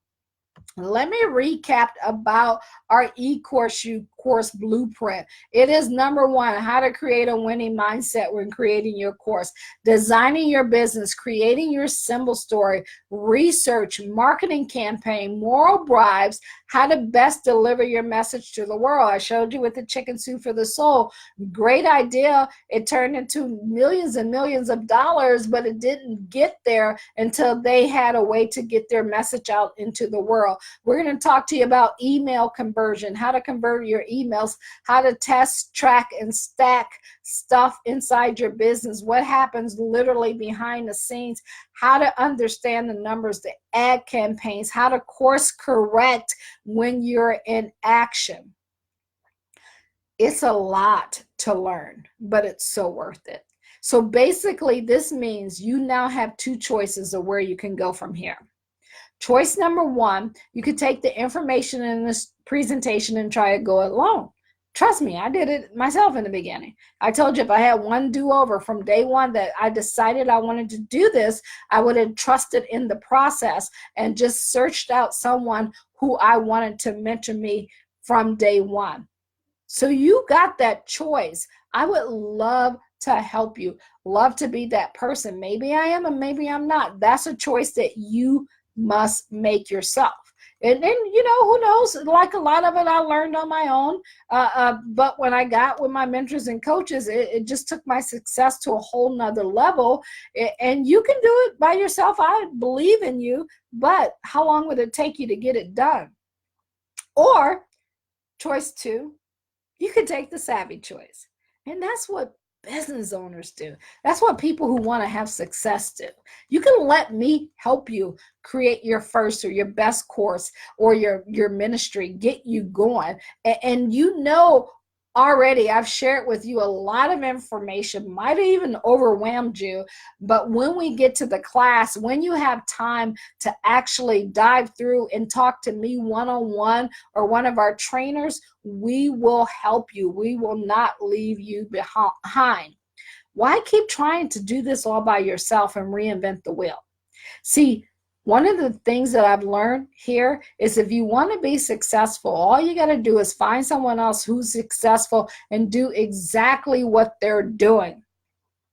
Let me recap about our EcourseU course blueprint. It is number one, how to create a winning mindset when creating your course, designing your business, creating your symbol story, research, marketing campaign, moral bribes, how to best deliver your message to the world. I showed you with the chicken soup for the soul. Great idea. It turned into millions and millions of dollars, but it didn't get there until they had a way to get their message out into the world. We're going to talk to you about email conversion, how to convert your emails, how to test, track, and stack stuff inside your business, what happens literally behind the scenes, how to understand the numbers, the ad campaigns, how to course correct when you're in action. It's a lot to learn, but it's so worth it. So basically, this means you now have two choices of where you can go from here. Choice number one, you could take the information in this presentation and try to go it alone. Trust me, I did it myself in the beginning. I told you if I had one do-over from day one that I decided I wanted to do this, I would have trusted in the process and just searched out someone who I wanted to mentor me from day one. So you got that choice. I would love to help you, love to be that person. Maybe I am and maybe I'm not. That's a choice that you must make yourself. And then, you know, who knows, like a lot of it I learned on my own. But when I got with my mentors and coaches, it just took my success to a whole nother level. And you can do it by yourself. I believe in you, but how long would it take you to get it done? Or choice two, you could take the savvy choice. And that's what business owners do. That's what people who want to have success do. You can let me help you create your first or your best course or your ministry, get you going. And you know already, I've shared with you a lot of information, might have even overwhelmed you, but when we get to the class, when you have time to actually dive through and talk to me one-on-one or one of our trainers, we will help you. We will not leave you behind. Why keep trying to do this all by yourself and reinvent the wheel? See, one of the things that I've learned here is if you want to be successful, all you got to do is find someone else who's successful and do exactly what they're doing.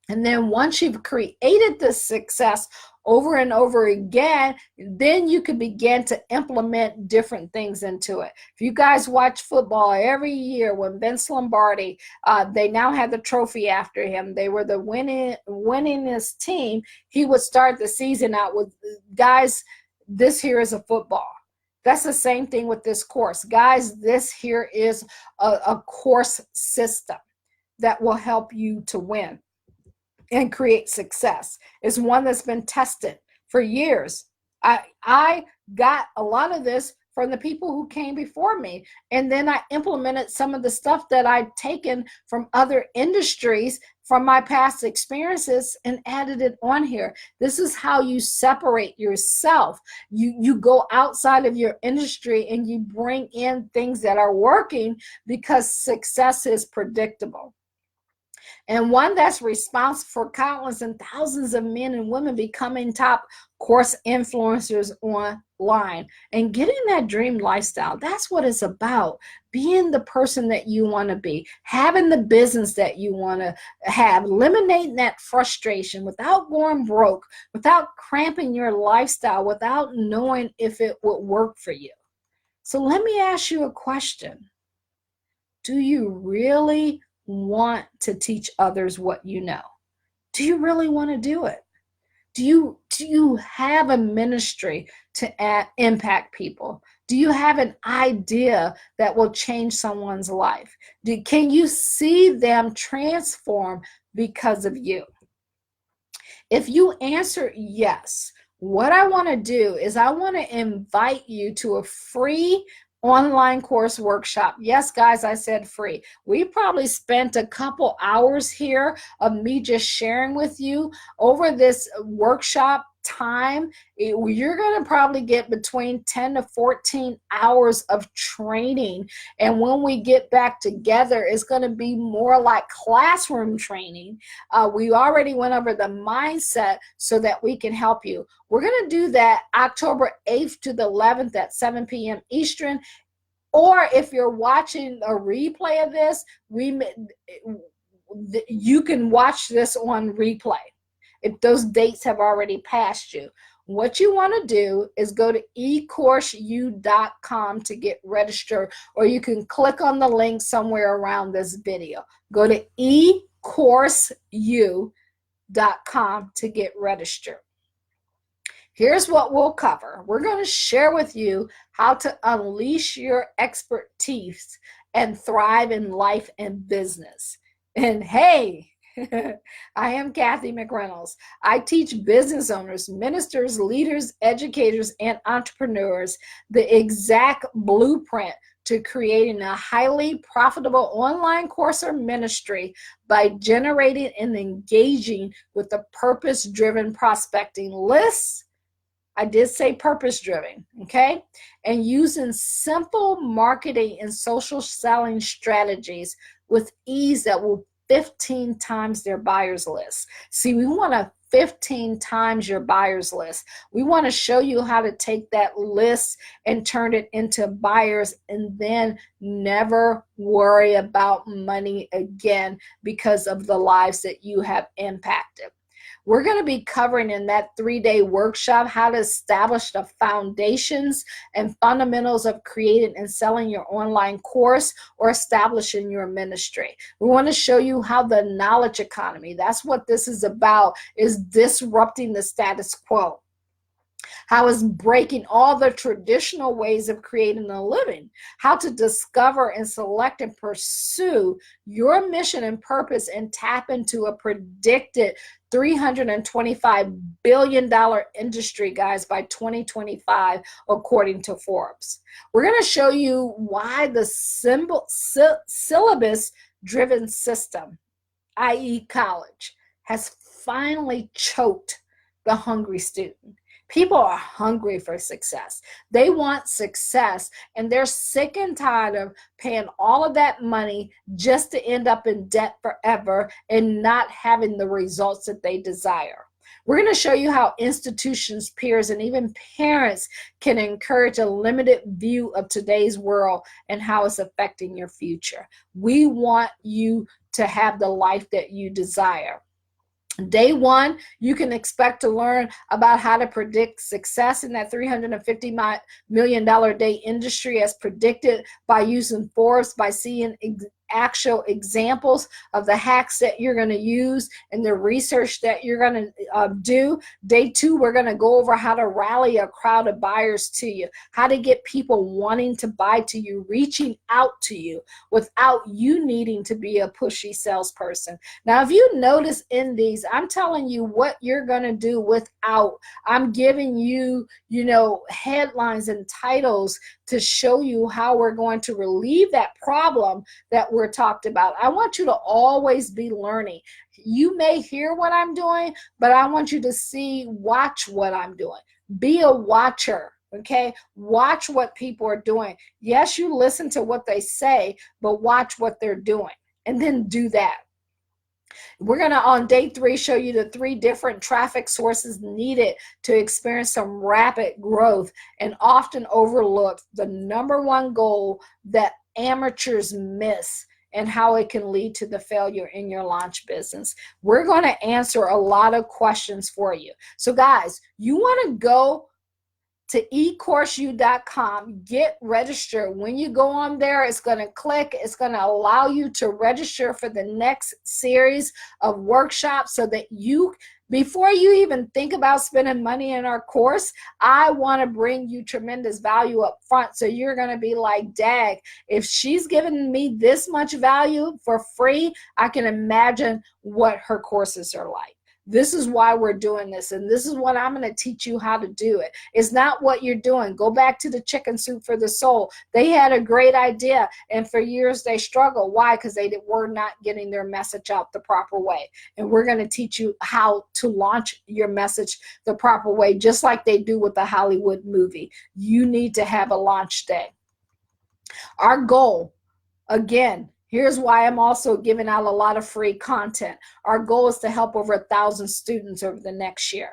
And then once you've created this success over and over again, then you can begin to implement different things into it. If you guys watch football every year, when Vince Lombardi, they now have the trophy after him. They were the winningest team. He would start the season out with, guys, this here is a football. That's the same thing with this course. Guys, this here is a course system that will help you to win and create success. It's one that's been tested for years. I got a lot of this from the people who came before me, and then I implemented some of the stuff that I'd taken from other industries from my past experiences and added it on here. This is how you separate yourself. You go outside of your industry and you bring in things that are working because success is predictable. And one that's responsible for countless and thousands of men and women becoming top course influencers online and getting that dream lifestyle. That's what it's about. Being the person that you want to be, having the business that you want to have, eliminating that frustration without going broke, without cramping your lifestyle, without knowing if it would work for you. So let me ask you a question. Do you really want to teach others what you know? Do you really want to do it? Do you have a ministry to impact people? Do you have an idea that will change someone's life? Can you see them transform because of you? If you answer yes, what I want to do is I want to invite you to a free online course workshop. Yes, guys, I said free. We probably spent a couple hours here of me just sharing with you over this workshop time. You're going to probably get between 10 to 14 hours of training. And when we get back together, it's going to be more like classroom training. We already went over the mindset so that we can help you. We're going to do that October 8th to the 11th at 7 p.m. Eastern. Or if you're watching a replay of this, you can watch this on replay if those dates have already passed you. What you want to do is go to EcourseU.com to get registered, or you can click on the link somewhere around this video. Go to EcourseU.com to get registered. Here's what we'll cover. We're going to share with you how to unleash your expertise and thrive in life and business. And hey, I am Kathy McReynolds. I teach business owners, ministers, leaders, educators, and entrepreneurs the exact blueprint to creating a highly profitable online course or ministry by generating and engaging with a purpose-driven prospecting list. I did say purpose-driven, okay? And using simple marketing and social selling strategies with ease that will 15 times their buyers list. See, we want to 15 times your buyers list. We want to show you how to take that list and turn it into buyers and then never worry about money again because of the lives that you have impacted. We're going to be covering in that 3-day workshop how to establish the foundations and fundamentals of creating and selling your online course or establishing your ministry. We want to show you how the knowledge economy, that's what this is about, is disrupting the status quo. How it's breaking all the traditional ways of creating a living, how to discover and select and pursue your mission and purpose and tap into a predicted $325 billion industry, guys, by 2025, according to Forbes. We're going to show you why the syllabus-driven system, i.e. college, has finally choked the hungry student. People are hungry for success. They want success, and they're sick and tired of paying all of that money just to end up in debt forever and not having the results that they desire. We're going to show you how institutions, peers, and even parents can encourage a limited view of today's world and how it's affecting your future. We want you to have the life that you desire. Day one, you can expect to learn about how to predict success in that $350 million day industry as predicted by using Forbes, by seeing actual examples of the hacks that you're going to use and the research that you're going to do. Day two, we're going to go over how to rally a crowd of buyers to you, how to get people wanting to buy to you, reaching out to you without you needing to be a pushy salesperson. Now, if you notice in these, I'm telling you what you're going to do without. I'm giving you, headlines and titles to show you how we're going to relieve that problem that we're talked about. I want you to always be learning. You may hear what I'm doing, but I want you to watch what I'm doing. Be a watcher, okay? Watch what people are doing. Yes, you listen to what they say, but watch what they're doing and then do that. We're going to, on day 3, show you the 3 different traffic sources needed to experience some rapid growth and often overlooked, the number one goal that amateurs miss and how it can lead to the failure in your launch business. We're going to answer a lot of questions for you. So guys, you want to go to EcourseU.com, get registered. When you go on there, it's going to click, it's going to allow you to register for the next series of workshops so that you, before you even think about spending money in our course, I want to bring you tremendous value up front. So you're going to be like, dag, if she's giving me this much value for free, I can imagine what her courses are like. This is why we're doing this, and this is what I'm going to teach you how to do it. It's not what you're doing. Go back to the chicken soup for the soul. They had a great idea, and for years they struggled. Why? Because they were not getting their message out the proper way. And we're going to teach you how to launch your message the proper way, just like they do with the Hollywood movie. You need to have a launch day. Our goal, again, here's why I'm also giving out a lot of free content. Our goal is to help over 1,000 students over the next year.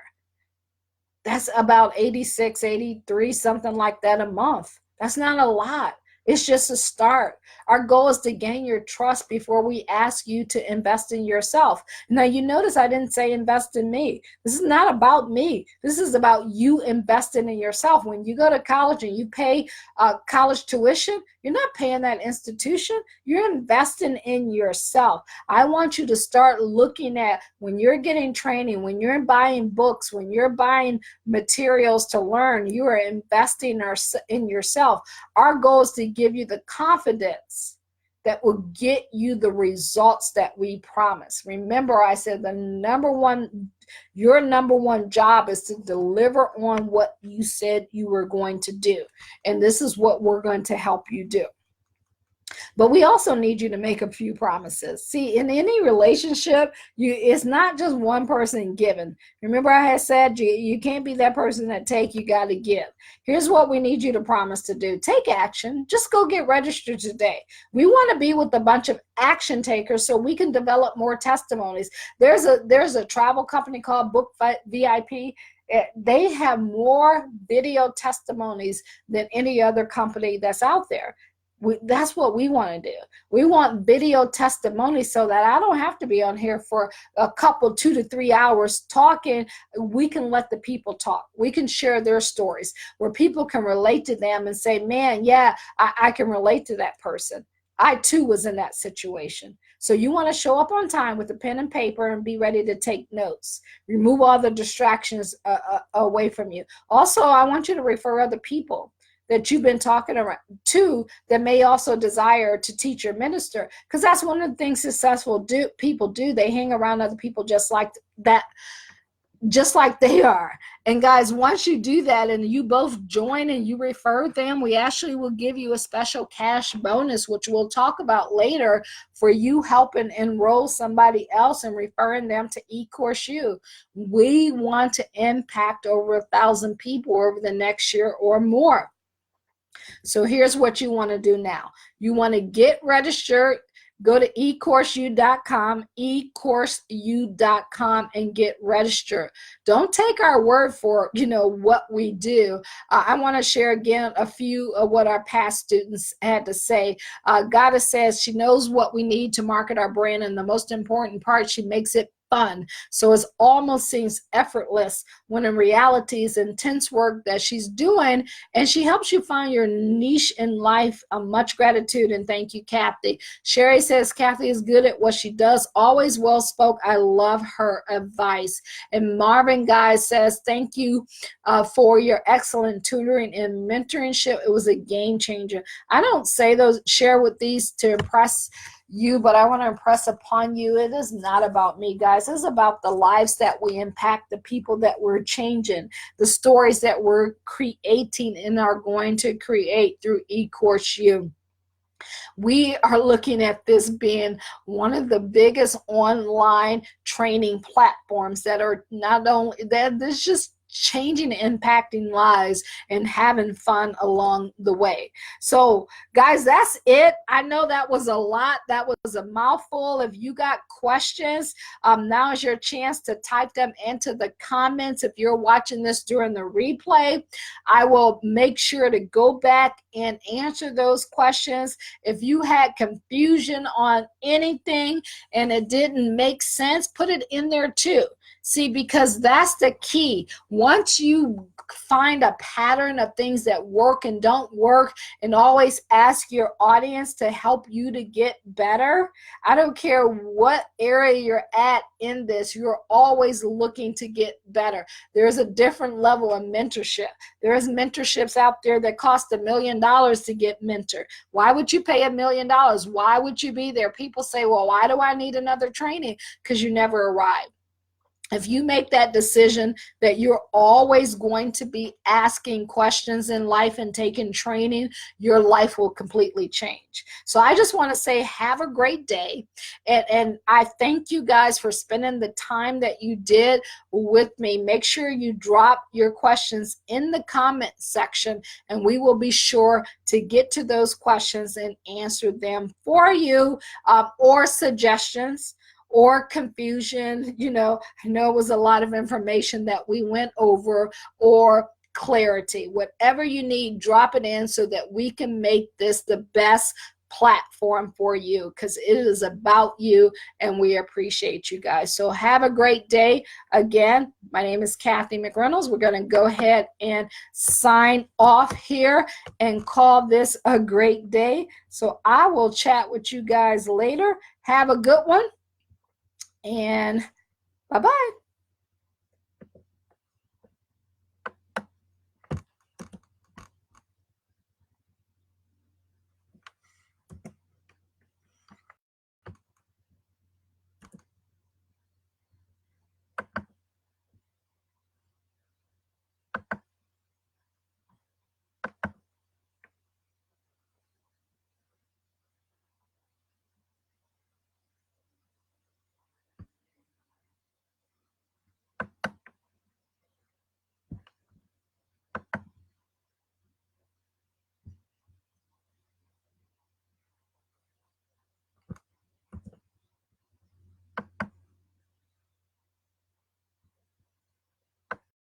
That's about 86, 83, something like that a month. That's not a lot. It's just a start. Our goal is to gain your trust before we ask you to invest in yourself. Now, you notice I didn't say invest in me. This is not about me. This is about you investing in yourself. When you go to college and you pay college tuition, you're not paying that institution. You're investing in yourself. I want you to start looking at when you're getting training, when you're buying books, when you're buying materials to learn, you are investing in yourself. Our goal is to give you the confidence that will get you the results that we promise. Remember, I said your number one job is to deliver on what you said you were going to do. And this is what we're going to help you do. But we also need you to make a few promises. See, in any relationship, it's not just one person giving. Remember I had said you can't be that person that take, you got to give. Here's what we need you to promise to do. Take action. Just go get registered today. We want to be with a bunch of action takers so we can develop more testimonies. There's a travel company called Book VIP. They have more video testimonies than any other company that's out there. That's what we want to do. We want video testimonies so that I don't have to be on here for a couple, 2 to 3 hours talking. We can let the people talk. We can share their stories where people can relate to them and say, man, yeah, I can relate to that person. I too was in that situation. So you want to show up on time with a pen and paper and be ready to take notes. Remove all the distractions away from you. Also, I want you to refer other people that you've been talking to that may also desire to teach or minister, because that's one of the things successful people do. They hang around other people just like that, just like they are. And guys, once you do that and you both join and you refer them, we actually will give you a special cash bonus, which we'll talk about later, for you helping enroll somebody else and referring them to EcourseU. We want to impact over 1,000 people over the next year or more. So here's what you want to do now. You want to get registered. Go to EcourseU.com, EcourseU.com, and get registered. Don't take our word for, what we do. I want to share again a few of what our past students had to say. Goddess says she knows what we need to market our brand, and the most important part, she makes it fun. So it almost seems effortless when in reality it's intense work that she's doing, and she helps you find your niche in life. Much gratitude and thank you, Kathy. Sherry says Kathy is good at what she does, always well spoke. I love her advice. And Marvin Guy says thank you for your excellent tutoring and mentorship. It was a game changer. I don't say those, share with these to impress you, but I want to impress upon you, it is not about me, guys. It's about the lives that we impact, the people that we're changing, the stories that we're creating and are going to create through EcourseU. We are looking at this being one of the biggest online training platforms that are not only that, there's just changing and impacting lives and having fun along the way. So guys, that's it. I know that was a lot. That was a mouthful. If you got questions, now is your chance to type them into the comments. If you're watching this during the replay, I will make sure to go back and answer those questions. If you had confusion on anything and it didn't make sense, put it in there too. See, because that's the key. once you find a pattern of things that work and don't work, and always ask your audience to help you to get better. I don't care what area you're at in this, you're always looking to get better. There's a different level of mentorship. There's mentorships out there that cost $1 million to get mentored. Why would you pay $1 million? Why would you be there? People say, well, why do I need another training? Because you never arrive. If you make that decision that you're always going to be asking questions in life and taking training, your life will completely change. So I just want to say have a great day. And I thank you guys for spending the time that you did with me. Make sure you drop your questions in the comment section, and we will be sure to get to those questions and answer them for you, or suggestions or confusion. I know it was a lot of information that we went over, or clarity. Whatever you need, drop it in so that we can make this the best platform for you, because it is about you, and we appreciate you guys. So have a great day. Again, my name is Kathy McReynolds. We're going to go ahead and sign off here and call this a great day. So I will chat with you guys later. Have a good one. And bye-bye.